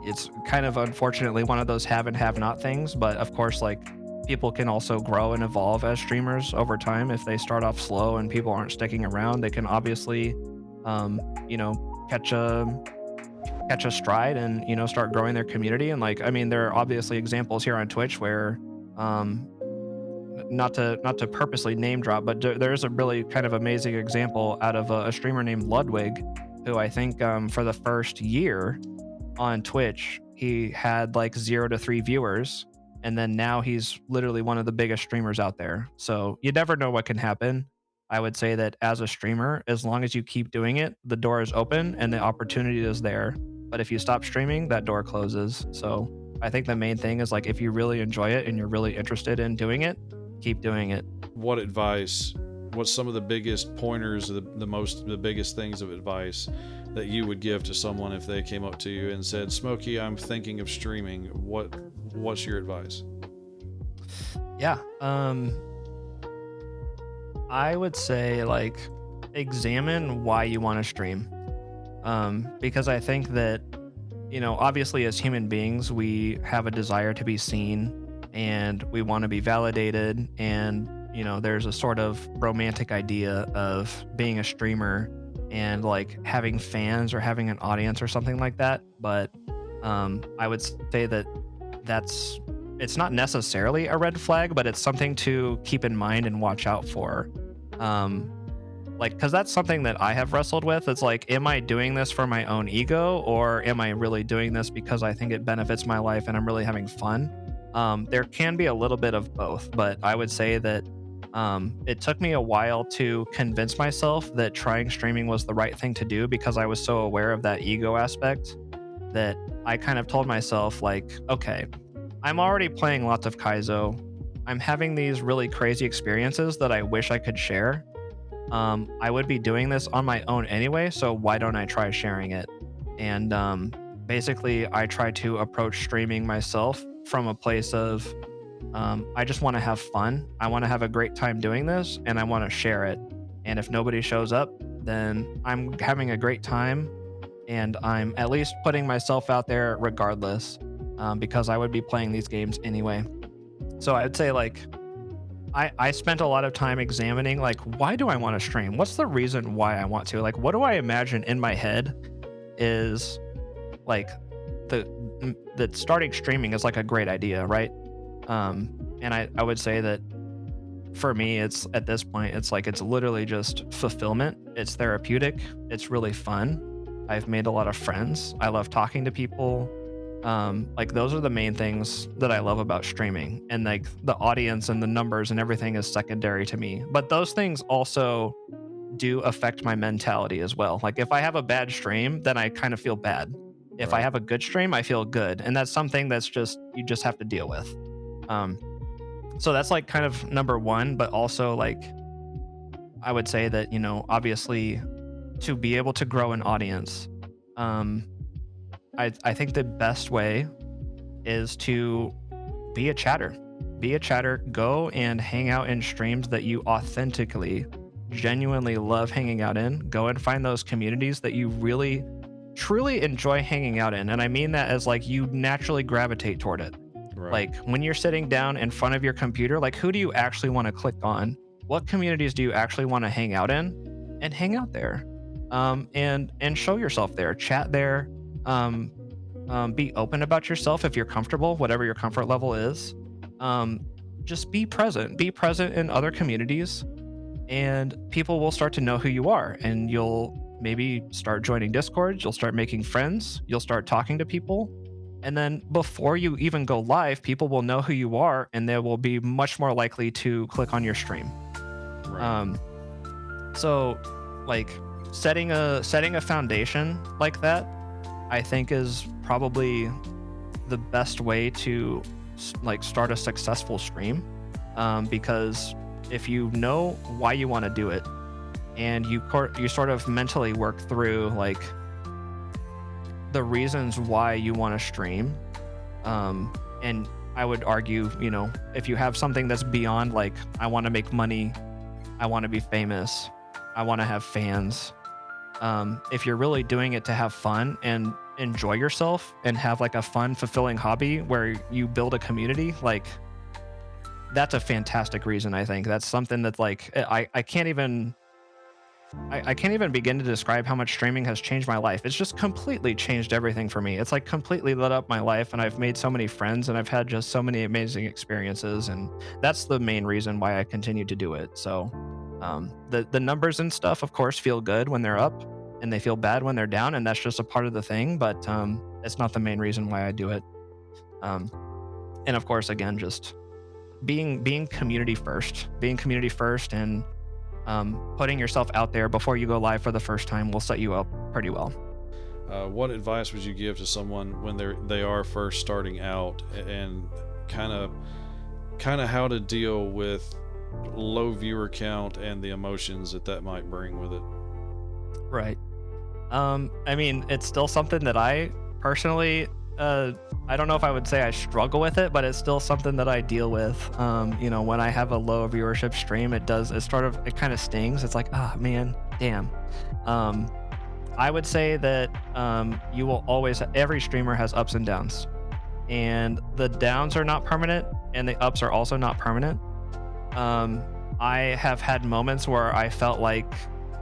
it's kind of unfortunately one of those have and have not things. But of course, like people can also grow and evolve as streamers over time. If they start off slow and people aren't sticking around, they can obviously catch a stride and start growing their community. And like, I mean, there are obviously examples here on Twitch where not to purposely name drop, but there's a really kind of amazing example out of a streamer named Ludwig, who I think for the first year on Twitch, he had like 0 to 3 viewers, and then now he's literally one of the biggest streamers out there. So you never know what can happen. I would say that as a streamer, as long as you keep doing it, the door is open and the opportunity is there. But if you stop streaming, that door closes. So I think the main thing is like, if you really enjoy it and you're really interested in doing it, keep doing it. What advice, what's some of the biggest pointers, the biggest things of advice that you would give to someone if they came up to you and said, Smokey, I'm thinking of streaming, what's your advice? Yeah, I would say like examine why you want to stream, because I think that obviously as human beings we have a desire to be seen, and we want to be validated, and there's a sort of romantic idea of being a streamer and like having fans or having an audience or something like that. But I would say that it's not necessarily a red flag, but it's something to keep in mind and watch out for. Like, because that's something that I have wrestled with. It's like, am I doing this for my own ego, or am I really doing this because I think it benefits my life and I'm really having fun? There can be a little bit of both, but I would say that It took me a while to convince myself that trying streaming was the right thing to do because I was so aware of that ego aspect that I kind of told myself, like, okay, I'm already playing lots of Kaizo. I'm having these really crazy experiences that I wish I could share. I would be doing this on my own anyway, so why don't I try sharing it? And basically, I try to approach streaming myself from a place of I just want to have fun. I want to have a great time doing this, and I want to share it. And if nobody shows up, then I'm having a great time, and I'm at least putting myself out there regardless, because I would be playing these games anyway. So I'd say like I spent a lot of time examining like why do I want to stream? What's the reason why I want to? Like what do I imagine in my head is like that starting streaming is like a great idea, right? And I would say that for me it's at this point it's like it's literally just fulfillment. It's therapeutic. It's really fun. I've made a lot of friends. I love talking to people. Like those are the main things that I love about streaming, and like the audience and the numbers and everything is secondary to me, but those things also do affect my mentality as well. Like if I have a bad stream, then I kind of feel bad. If I Right. have a good stream, I feel good, and that's something that's just you just have to deal with. um so that's like kind of number one, but also like I would say that, obviously to be able to grow an audience, um I think the best way is to be a chatter. Be a chatter. Go and hang out in streams that you authentically, genuinely love hanging out in. Go and find those communities that you really, truly enjoy hanging out in. And I mean that as like you naturally gravitate toward it. Right. Like when you're sitting down in front of your computer, like who do you actually want to click on? What communities do you actually want to hang out in? And hang out there. And show yourself there. Chat there. Um, be open about yourself if you're comfortable, whatever your comfort level is. Um, just be present. Be present in other communities, and people will start to know who you are. And you'll maybe start joining Discords. You'll start making friends. You'll start talking to people. And then before you even go live, people will know who you are, and they will be much more likely to click on your stream. Right. Um, so, like setting a foundation like that, I think is probably the best way to like start a successful stream, because if you know why you want to do it and you sort of mentally work through like the reasons why you want to stream, and I would argue, if you have something that's beyond like I want to make money, I want to be famous, I want to have fans, if you're really doing it to have fun and enjoy yourself and have like a fun, fulfilling hobby where you build a community, like that's a fantastic reason. I think that's something that like I can't even I can't even begin to describe how much streaming has changed my life. It's just completely changed everything for me. It's like completely lit up my life, and I've made so many friends, and I've had just so many amazing experiences, and that's the main reason why I continue to do it. So the numbers and stuff, of course, feel good when they're up, and they feel bad when they're down, and that's just a part of the thing. But it's not the main reason why I do it. Um, and of course, again, just being community first, and putting yourself out there before you go live for the first time will set you up pretty well. What advice would you give to someone when they are first starting out, and kind of how to deal with low viewer count and the emotions that might bring with it? Right. I mean, it's still something that I personally, I don't know if I would say I struggle with it, but it's still something that I deal with. When I have a low viewership stream, it kind of stings. It's like, ah, man, damn. I would say that you will always, every streamer has ups and downs, and the downs are not permanent, and the ups are also not permanent. I have had moments where I felt like,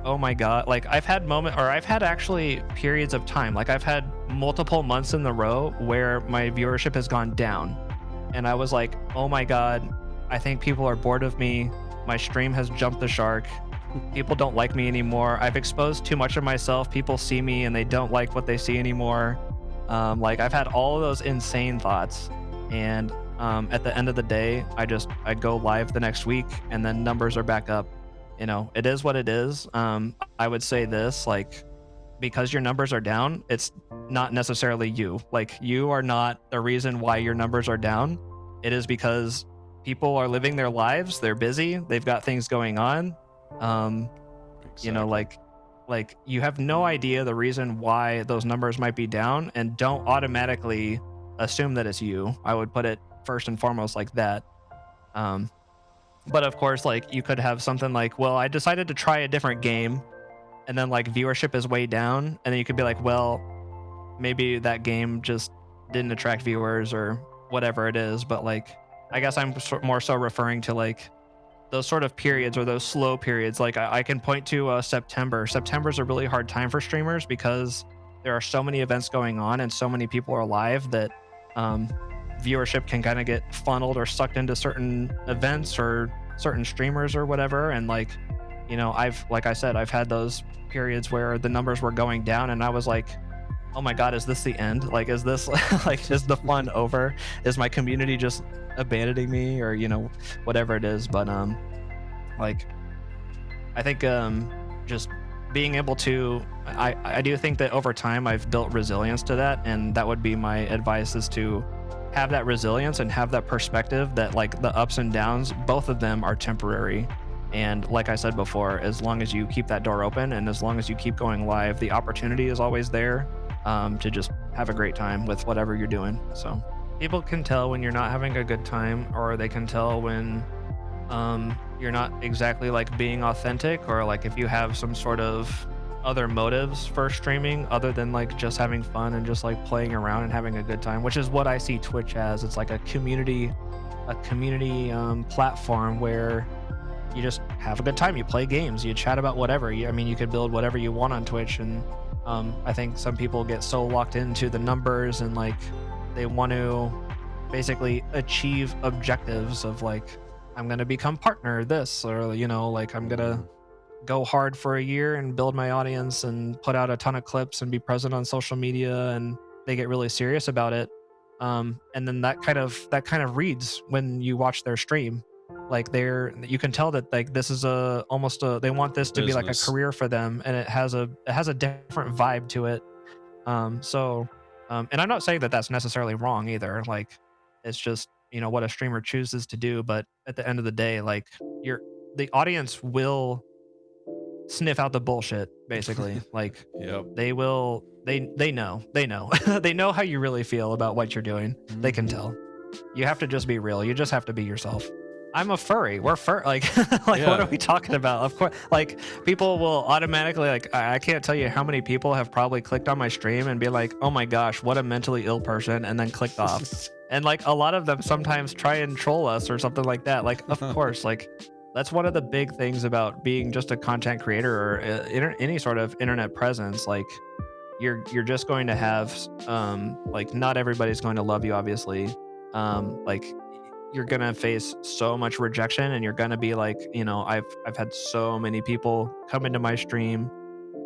oh my god, like I've had actually periods of time, like I've had multiple months in the row where my viewership has gone down, and I was like, oh my god, I think people are bored of me, my stream has jumped the shark, people don't like me anymore, I've exposed too much of myself, people see me and they don't like what they see anymore. Like I've had all of those insane thoughts, and At the end of the day, I go live the next week, and then numbers are back up. It is what it is. I would say this, like, because your numbers are down, it's not necessarily you. Like, you are not the reason why your numbers are down. It is because people are living their lives. They're busy. They've got things going on. Um, you know, Exactly. like you have no idea the reason why those numbers might be down, and don't automatically assume that it's you. I would put it first and foremost like that. Um, but of course, like, you could have something like, well, I decided to try a different game, and then like viewership is way down, and then you could be like, well, maybe that game just didn't attract viewers or whatever it is. But like, I guess I'm more so referring to like those sort of periods, or those slow periods. Like, I can point to September. September's a really hard time for streamers because there are so many events going on and so many people are live that um, viewership can kind of get funneled or sucked into certain events or certain streamers or whatever. And like, like I said, I've had those periods where the numbers were going down, and I was like, oh my god, is this the end? Like, is this like, is the fun over? Is my community just abandoning me, or whatever it is? But like, I think just being able to, I do think that over time I've built resilience to that, and that would be my advice, is to have that resilience and have that perspective that like the ups and downs, both of them are temporary. And like I said before, as long as you keep that door open and as long as you keep going live, the opportunity is always there, to just have a great time with whatever you're doing. So people can tell when you're not having a good time, or they can tell when you're not exactly like being authentic, or like if you have some sort of other motives for streaming other than like just having fun and just like playing around and having a good time, which is what I see Twitch as. It's like a community platform where you just have a good time. You play games, you chat about whatever. I mean, you could build whatever you want on Twitch. And I think some people get so locked into the numbers, and like they want to basically achieve objectives of like, I'm going to become partner this, or like, I'm going to go hard for a year and build my audience and put out a ton of clips and be present on social media, and they get really serious about it. And then that kind of reads when you watch their stream. Like, you can tell that like this is they want this to be like a Business. career for them, and it has a different vibe to it. And I'm not saying that that's necessarily wrong either. Like, it's just what a streamer chooses to do. But at the end of the day, like, the audience will sniff out the bullshit, basically. Like, Yep. they know they know how you really feel about what you're doing. They can tell. You have to just be real. You just have to be yourself. I'm a furry. We're like, like, what Yeah. are we talking about? Of course, like, people will automatically, like, I can't tell you how many people have probably clicked on my stream and be like, oh my gosh, what a mentally ill person, and then clicked off. And like, a lot of them sometimes try and troll us or something like that. Like, of course, like, that's one of the big things about being just a content creator, or any sort of internet presence. Like, you're just going to have like, not everybody's going to love you, obviously. Like, you're gonna face so much rejection, and you're gonna be like, I've had so many people come into my stream,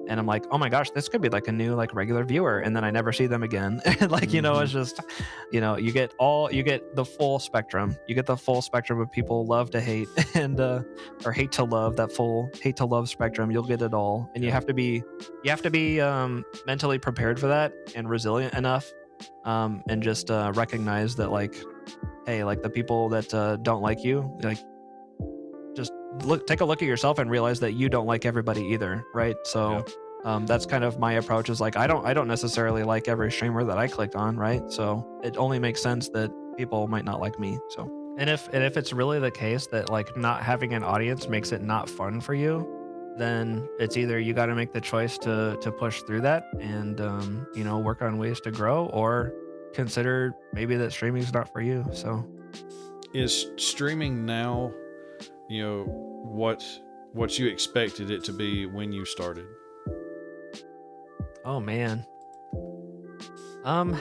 and I'm like, oh my gosh, this could be like a new like regular viewer, and then I never see them again. And like, Mhm. it's just, you get the full spectrum. You get the full spectrum of people, love to hate, and or hate to love. That full hate to love spectrum, you'll get it all. And Yep. you have to be mentally prepared for that, and resilient enough, and just recognize that, like, hey, like, the people that don't like you, like, just take a look at yourself and realize that you don't like everybody either, right? So Yep. that's kind of my approach, is like, I don't necessarily like every streamer that I clicked on, right? So it only makes sense that people might not like me. So, and if it's really the case that like not having an audience makes it not fun for you, then it's either you got to make the choice to push through that and work on ways to grow, or consider maybe that streaming's not for you. So, Is streaming now, what you expected it to be when you started? oh man. Um,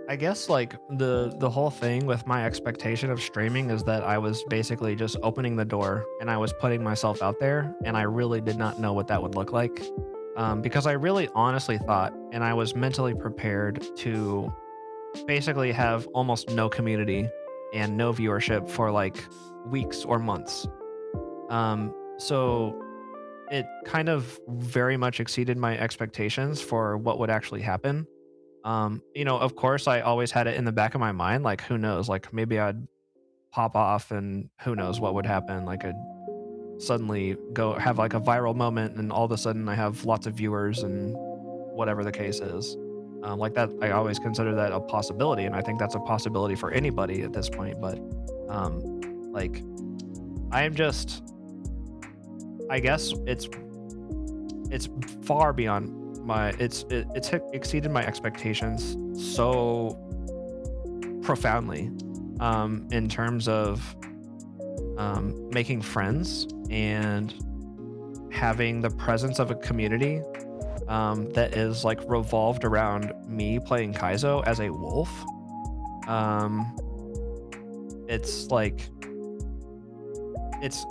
I guess like the whole thing with my expectation of streaming is that I was basically just opening the door, and I was putting myself out there, and I really did not know what that would look like. Because I really honestly thought, and I was mentally prepared to basically have almost no community and no viewership for like weeks or months. So it kind of very much exceeded my expectations for what would actually happen. Of course, I always had it in the back of my mind, like, who knows, like maybe I'd pop off and who knows what would happen. Like I'd suddenly go have like a viral moment and all of a sudden I have lots of viewers and whatever the case is. Like that, I always consider that a possibility, and I think that's a possibility for anybody at this point. But like I'm just, I guess it's far beyond my it's exceeded my expectations so profoundly, in terms of making friends and having the presence of a community that is like revolved around me playing Kaizo as a wolf. It's like it's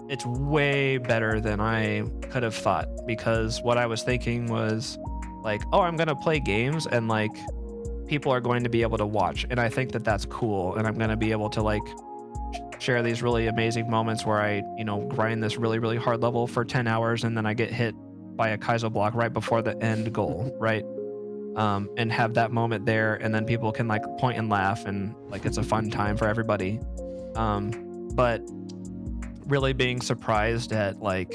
it's way better than I could have thought, because what I was thinking was like, oh, I'm gonna play games and like people are going to be able to watch, and I think that that's cool, and I'm gonna be able to like share these really amazing moments where I, grind this really, really hard level for 10 hours and then I get hit by a Kaizo block right before the end goal, right? And have that moment there, and then people can like point and laugh, and like it's a fun time for everybody. But really being surprised at like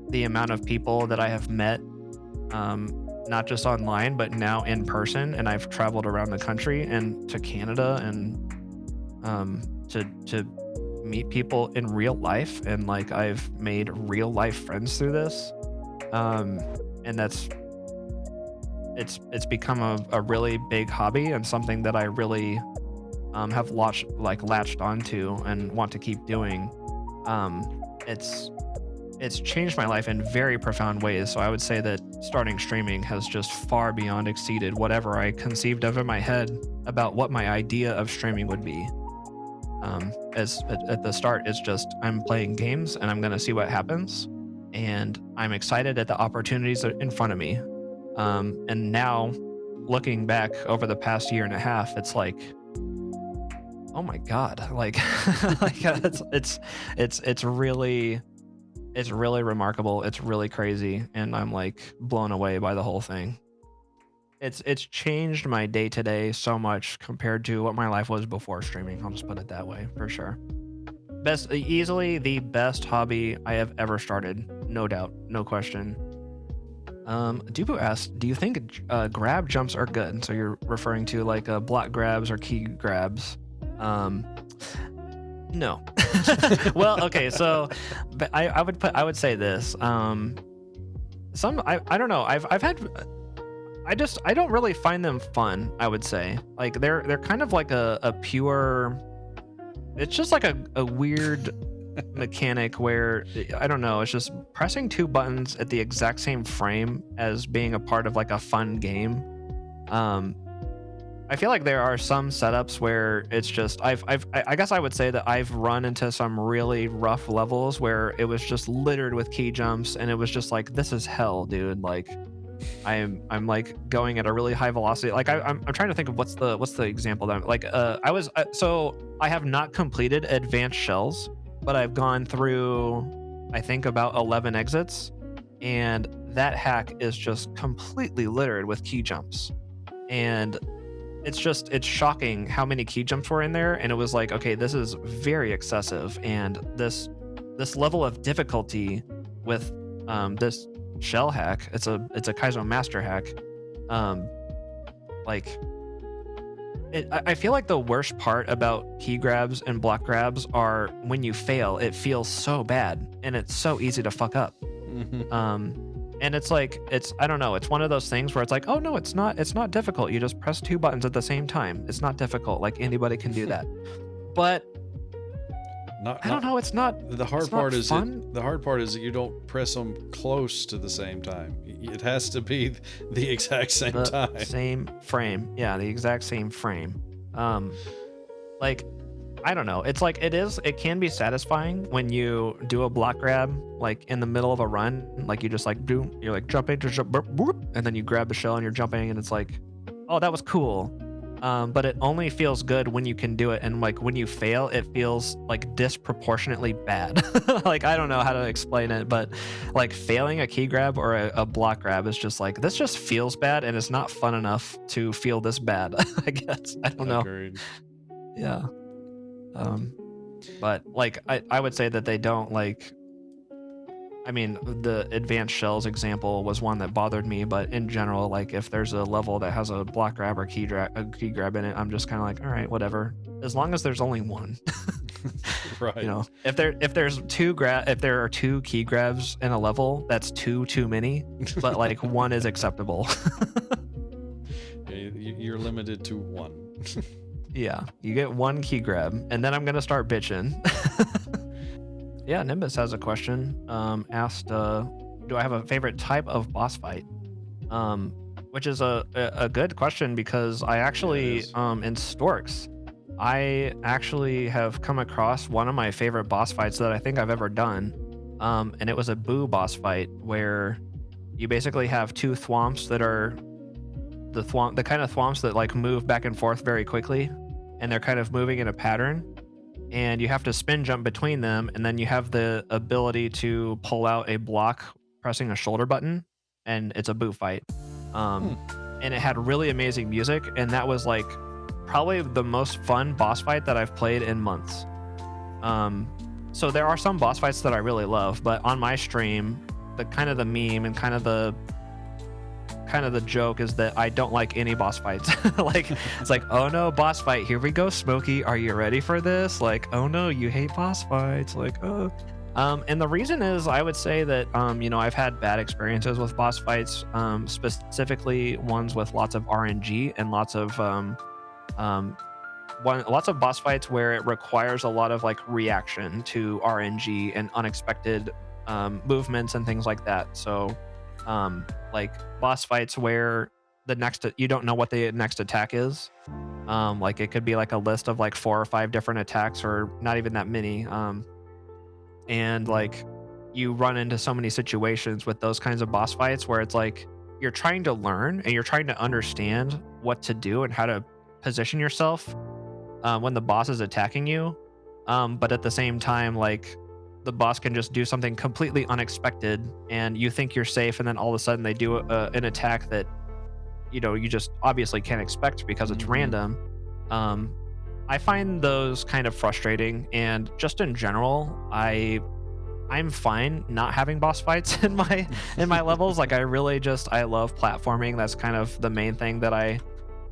the amount of people that I have met, not just online, but now in person, and I've traveled around the country and to Canada, and to meet people in real life, and like I've made real life friends through this, and it's become a really big hobby and something that I really have latched onto and want to keep doing. It's changed my life in very profound ways. So I would say that starting streaming has just far beyond exceeded whatever I conceived of in my head about what my idea of streaming would be. As at the start, it's just I'm playing games and I'm gonna see what happens, and I'm excited at the opportunities that are in front of me. And now, looking back over the past year and a half, it's like, oh my god, like, like it's really remarkable. It's really crazy, and I'm like blown away by the whole thing. It's changed my day to day so much compared to what my life was before streaming. I'll just put it that way, for sure. Easily the best hobby I have ever started, no doubt, no question. Dubu asked, do you think grab jumps are good? So you're referring to like block grabs or key grabs. No. Well, okay, so but I would say this. I don't know. I've had I don't really find them fun, I would say. Like they're kind of like a pure, it's just like a weird mechanic where I don't know, it's just pressing two buttons at the exact same frame as being a part of like a fun game. I feel like there are some setups where it's just I guess I would say that I've run into some really rough levels where it was just littered with key jumps, and it was just like, this is hell, dude. Like I'm like going at a really high velocity. Like I'm trying to think of what's the example that I'm like so I have not completed advanced shells, but I've gone through I think about 11 exits, and that hack is just completely littered with key jumps. And it's shocking how many key jumps were in there, and it was like, okay, this is very excessive, and this level of difficulty with this shell hack, it's a Kaizo master hack. I feel like the worst part about key grabs and block grabs are when you fail, it feels so bad and it's so easy to fuck up. And it's like, I don't know, it's one of those things where it's like, oh no, it's not difficult. You just press two buttons at the same time. It's not difficult. Like anybody can do that. But I don't know, it's not. The hard part is that you don't press them close to the same time. It has to be the exact same time. Same frame. Yeah, the exact same frame. Like, I don't know. It's like it can be satisfying when you do a block grab like in the middle of a run, like you just like you're like jumping, just jump, boop, boop, and then you grab the shell and you're jumping, and it's like, oh, that was cool. But it only feels good when you can do it, and like when you fail, it feels like disproportionately bad. Like I don't know how to explain it, but like failing a key grab or a block grab is just like this just feels bad, and it's not fun enough to feel this bad. I guess I don't know. Agreed. Yeah. Um, but like I would say that they don't like. I mean, the advanced shells example was one that bothered me, but in general, like if there's a level that has a block grab or a key grab in it, I'm just kind of like, all right, whatever. As long as there's only one. Right. You know, if there are two key grabs in a level, that's two too many, but like one is acceptable. Yeah, you're limited to one. Yeah, you get one key grab, and then I'm gonna start bitching. Yeah, Nimbus has a question. Asked, do I have a favorite type of boss fight? Which is a good question because I actually, in Storks, I actually have come across one of my favorite boss fights that I think I've ever done. And it was a Boo boss fight where you basically have two thwomps that are the kind of thwomps that like move back and forth very quickly, and they're kind of moving in a pattern. And you have to spin jump between them, and then you have the ability to pull out a block pressing a shoulder button, and it's a Boo fight. And it had really amazing music, and that was like probably the most fun boss fight that I've played in months. So there are some boss fights that I really love, but on my stream, the meme and kind of the joke is that I don't like any boss fights. Like it's like, oh no, boss fight, here we go, Smokey, are you ready for this? Like, oh no, you hate boss fights. Like, oh. And the reason is I would say that I've had bad experiences with boss fights, specifically ones with lots of RNG and lots of boss fights where it requires a lot of like reaction to RNG and unexpected movements and things like that. So like boss fights where you don't know what the next attack is. Like it could be like a list of like 4 or 5 different attacks, or not even that many. And like you run into so many situations with those kinds of boss fights where it's like you're trying to learn and you're trying to understand what to do and how to position yourself when the boss is attacking you. But at the same time, like the boss can just do something completely unexpected and you think you're safe, and then all of a sudden they do an attack that you just obviously can't expect because it's random. I find those kind of frustrating, and just in general, I'm fine not having boss fights in my levels. Like I love platforming. That's kind of the main thing that I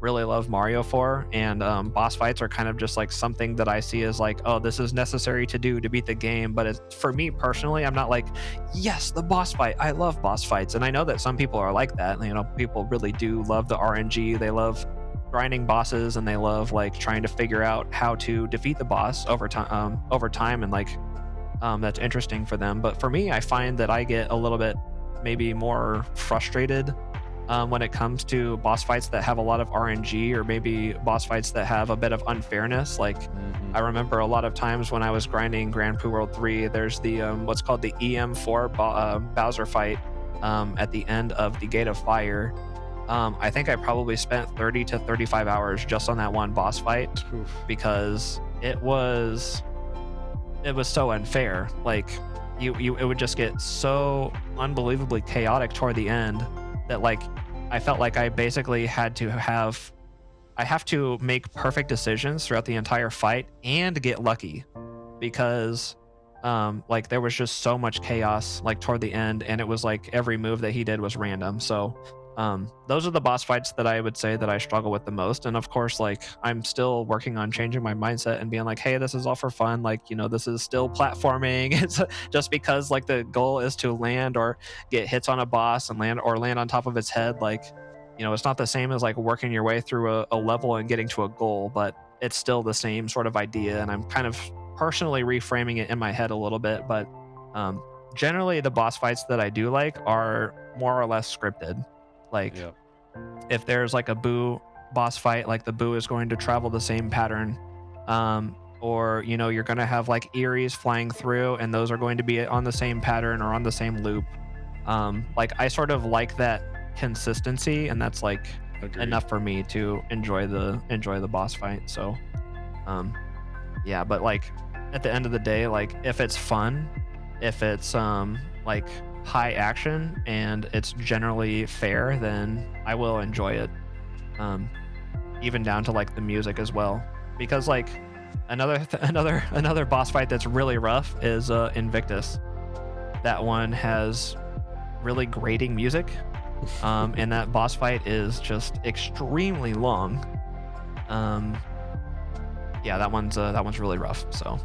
really love Mario for, and boss fights are kind of just like something that I see as like, oh, this is necessary to do to beat the game. But it's, for me personally, I'm not like, yes, the boss fight, I love boss fights. And I know that some people are like that. People really do love the RNG. They love grinding bosses, and they love like trying to figure out how to defeat the boss over time, and like that's interesting for them. But for me, I find that I get a little bit maybe more frustrated when it comes to boss fights that have a lot of RNG, or maybe boss fights that have a bit of unfairness. Like I remember a lot of times when I was grinding Grand Poo World 3, there's the what's called the EM4 Bowser fight at the end of the Gate of Fire. I think I probably spent 30 to 35 hours just on that one boss fight. Oof. Because it was so unfair. Like it would just get so unbelievably chaotic toward the end that like I felt like I basically have to make perfect decisions throughout the entire fight and get lucky, because like there was just so much chaos like toward the end, and it was like every move that he did was random. So those are the boss fights that I would say that I struggle with the most. And of course, like I'm still working on changing my mindset and being like, hey, this is all for fun. Like, this is still platforming. It's just because like the goal is to land or get hits on a boss and land on top of its head. Like, it's not the same as like working your way through a level and getting to a goal, but it's still the same sort of idea. And I'm kind of personally reframing it in my head a little bit. But generally the boss fights that I do like are more or less scripted. Like if there's like a Boo boss fight, like the Boo is going to travel the same pattern, or you're going to have like Eries flying through, and those are going to be on the same pattern or on the same loop. Like I sort of like that consistency, and that's like Agreed. enough for me to enjoy the boss fight. So um yeah, but like at the end of the day, like if it's fun, if it's like high action and it's generally fair, then I will enjoy it. Um even down to like the music as well. Because like another boss fight that's really rough is Invictus. That one has really grating music. And that boss fight is just extremely long. Um yeah, that one's really rough. So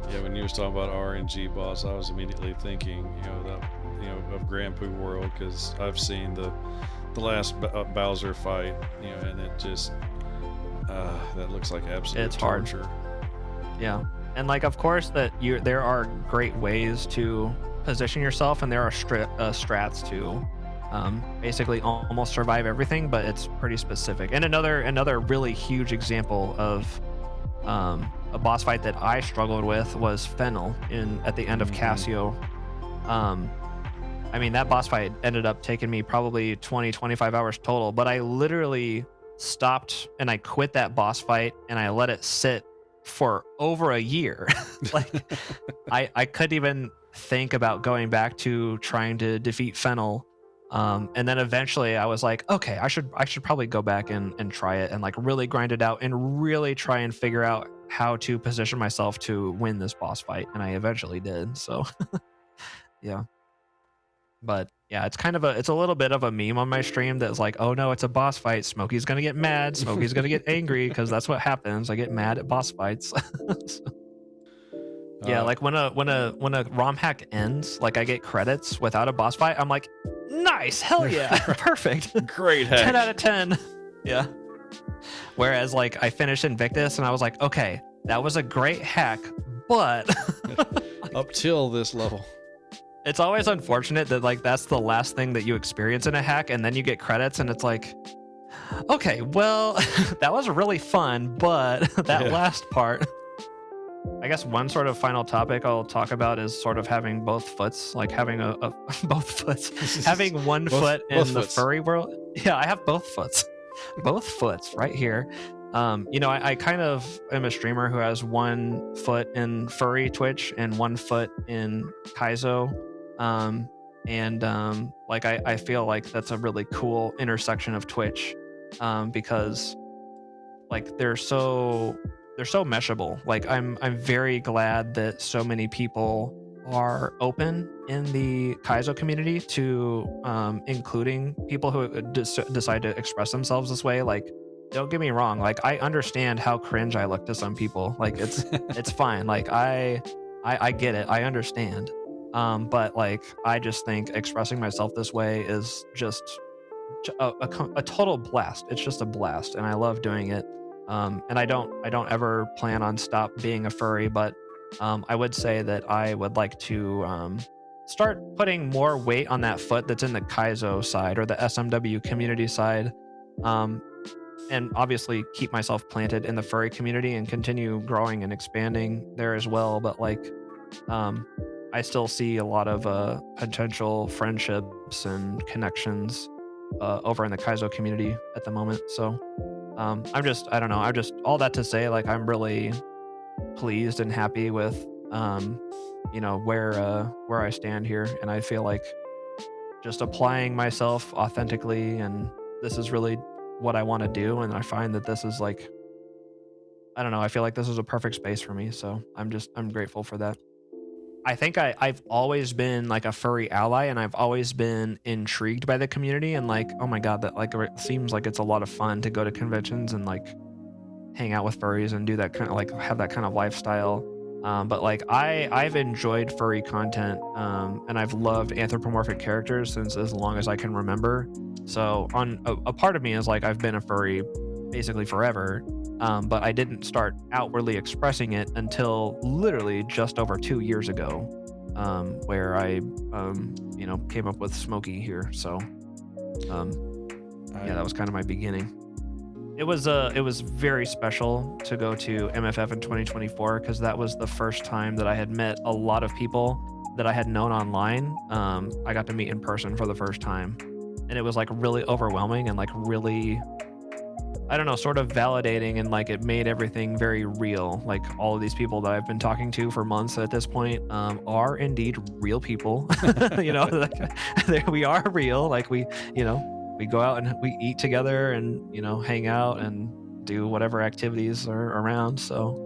Yeah, when you was talking about RNG boss, I was immediately thinking, of Grand Poo World, because I've seen the last Bowser fight, and it just that looks like absolute it's hard. torture. Yeah. And like of course that there are great ways to position yourself, and there are strats to basically almost survive everything, but it's pretty specific. And another really huge example of a boss fight that I struggled with was Fennel at the end of Casio. I mean, that boss fight ended up taking me probably 20-25 hours total, but I literally stopped and I quit that boss fight and I let it sit for over a year. Like I couldn't even think about going back to trying to defeat Fennel. And then eventually I was like, okay, I should probably go back and try it and like really grind it out and really try and figure out how to position myself to win this boss fight. And I eventually did. So yeah. But yeah, it's a little bit of a meme on my stream that's like, oh no, it's a boss fight. Smokey's gonna get mad. Smokey's gonna get angry, because that's what happens. I get mad at boss fights. So, yeah, like when a ROM hack ends, like I get credits without a boss fight, I'm like, nice, hell yeah, perfect, great hack. 10 out of 10. Yeah. Whereas like I finished Invictus and I was like, okay, that was a great hack, but up till this level. It's always unfortunate that like that's the last thing that you experience in a hack, and then you get credits and it's like, okay, well, that was really fun, but that last part. I guess one sort of final topic I'll talk about is sort of having both foots, like having a both foots, having one foot in the furry world. Yeah, I have both foots, both foots right here. I kind of am a streamer who has one foot in furry Twitch and one foot in Kaizo. Like I feel like that's a really cool intersection of Twitch, because like they're so meshable. Like I'm very glad that so many people are open in the Kaizo community to including people who decide to express themselves this way. Like, don't get me wrong, like I understand how cringe I look to some people. Like it's fine. Like I get it. I understand. But like I just think expressing myself this way is just a total blast. It's just a blast, and I love doing it. And I don't ever plan on stop being a furry, but I would say that I would like to start putting more weight on that foot that's in the Kaizo side or the SMW community side, and obviously keep myself planted in the furry community and continue growing and expanding there as well. But like I still see a lot of potential friendships and connections over in the Kaizo community at the moment. So I don't know. I'm just all that to say, like, I'm really pleased and happy with, where I stand here. And I feel like just applying myself authentically, and this is really what I want to do. And I find that this is like, I don't know. I feel like this is a perfect space for me. So I'm grateful for that. I think I've always been like a furry ally, and I've always been intrigued by the community, and like, oh my god, that like it seems like it's a lot of fun to go to conventions and like hang out with furries and do that kind of like have that kind of lifestyle. But like I've enjoyed furry content, and I've loved anthropomorphic characters since as long as I can remember. So on a part of me is like I've been a furry basically forever. But I didn't start outwardly expressing it until literally just over 2 years ago, where I, came up with Smokey here. So, that was kind of my beginning. It was very special to go to MFF in 2024 because that was the first time that I had met a lot of people that I had known online. I got to meet in person for the first time. and it was like really overwhelming and like really, I don't know, sort of validating, and like it made everything very real. Like all of these people that I've been talking to for months at this point are indeed real people. You know, like, we are real. Like you know, we go out and we eat together and, you know, hang out and do whatever activities are around. So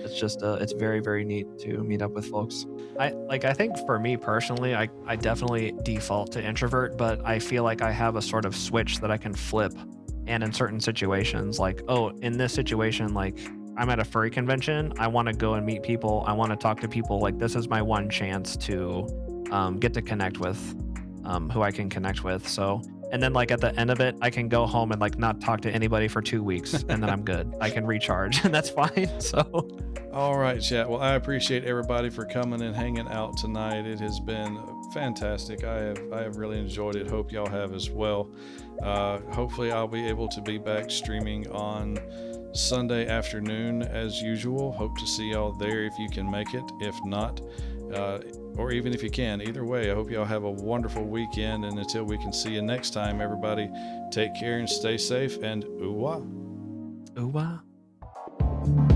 it's just it's very, very neat to meet up with folks. I think for me personally, I definitely default to introvert, but I feel like I have a sort of switch that I can flip. And in certain situations, like, oh, in this situation, like I'm at a furry convention, I want to go and meet people, I want to talk to people, like this is my one chance to get to connect with who I can connect with. So, and then like at the end of it, I can go home and like not talk to anybody for 2 weeks, and then I'm good. I can recharge, and that's fine. So All right, chat. Well, I appreciate everybody for coming and hanging out tonight. It has been fantastic. I have really enjoyed it. Hope y'all have as well. Hopefully, I'll be able to be back streaming on Sunday afternoon as usual. Hope to see y'all there if you can make it. If not, or even if you can, either way, I hope y'all have a wonderful weekend. And until we can see you next time, everybody, take care and stay safe. And ooh-wah. ooh,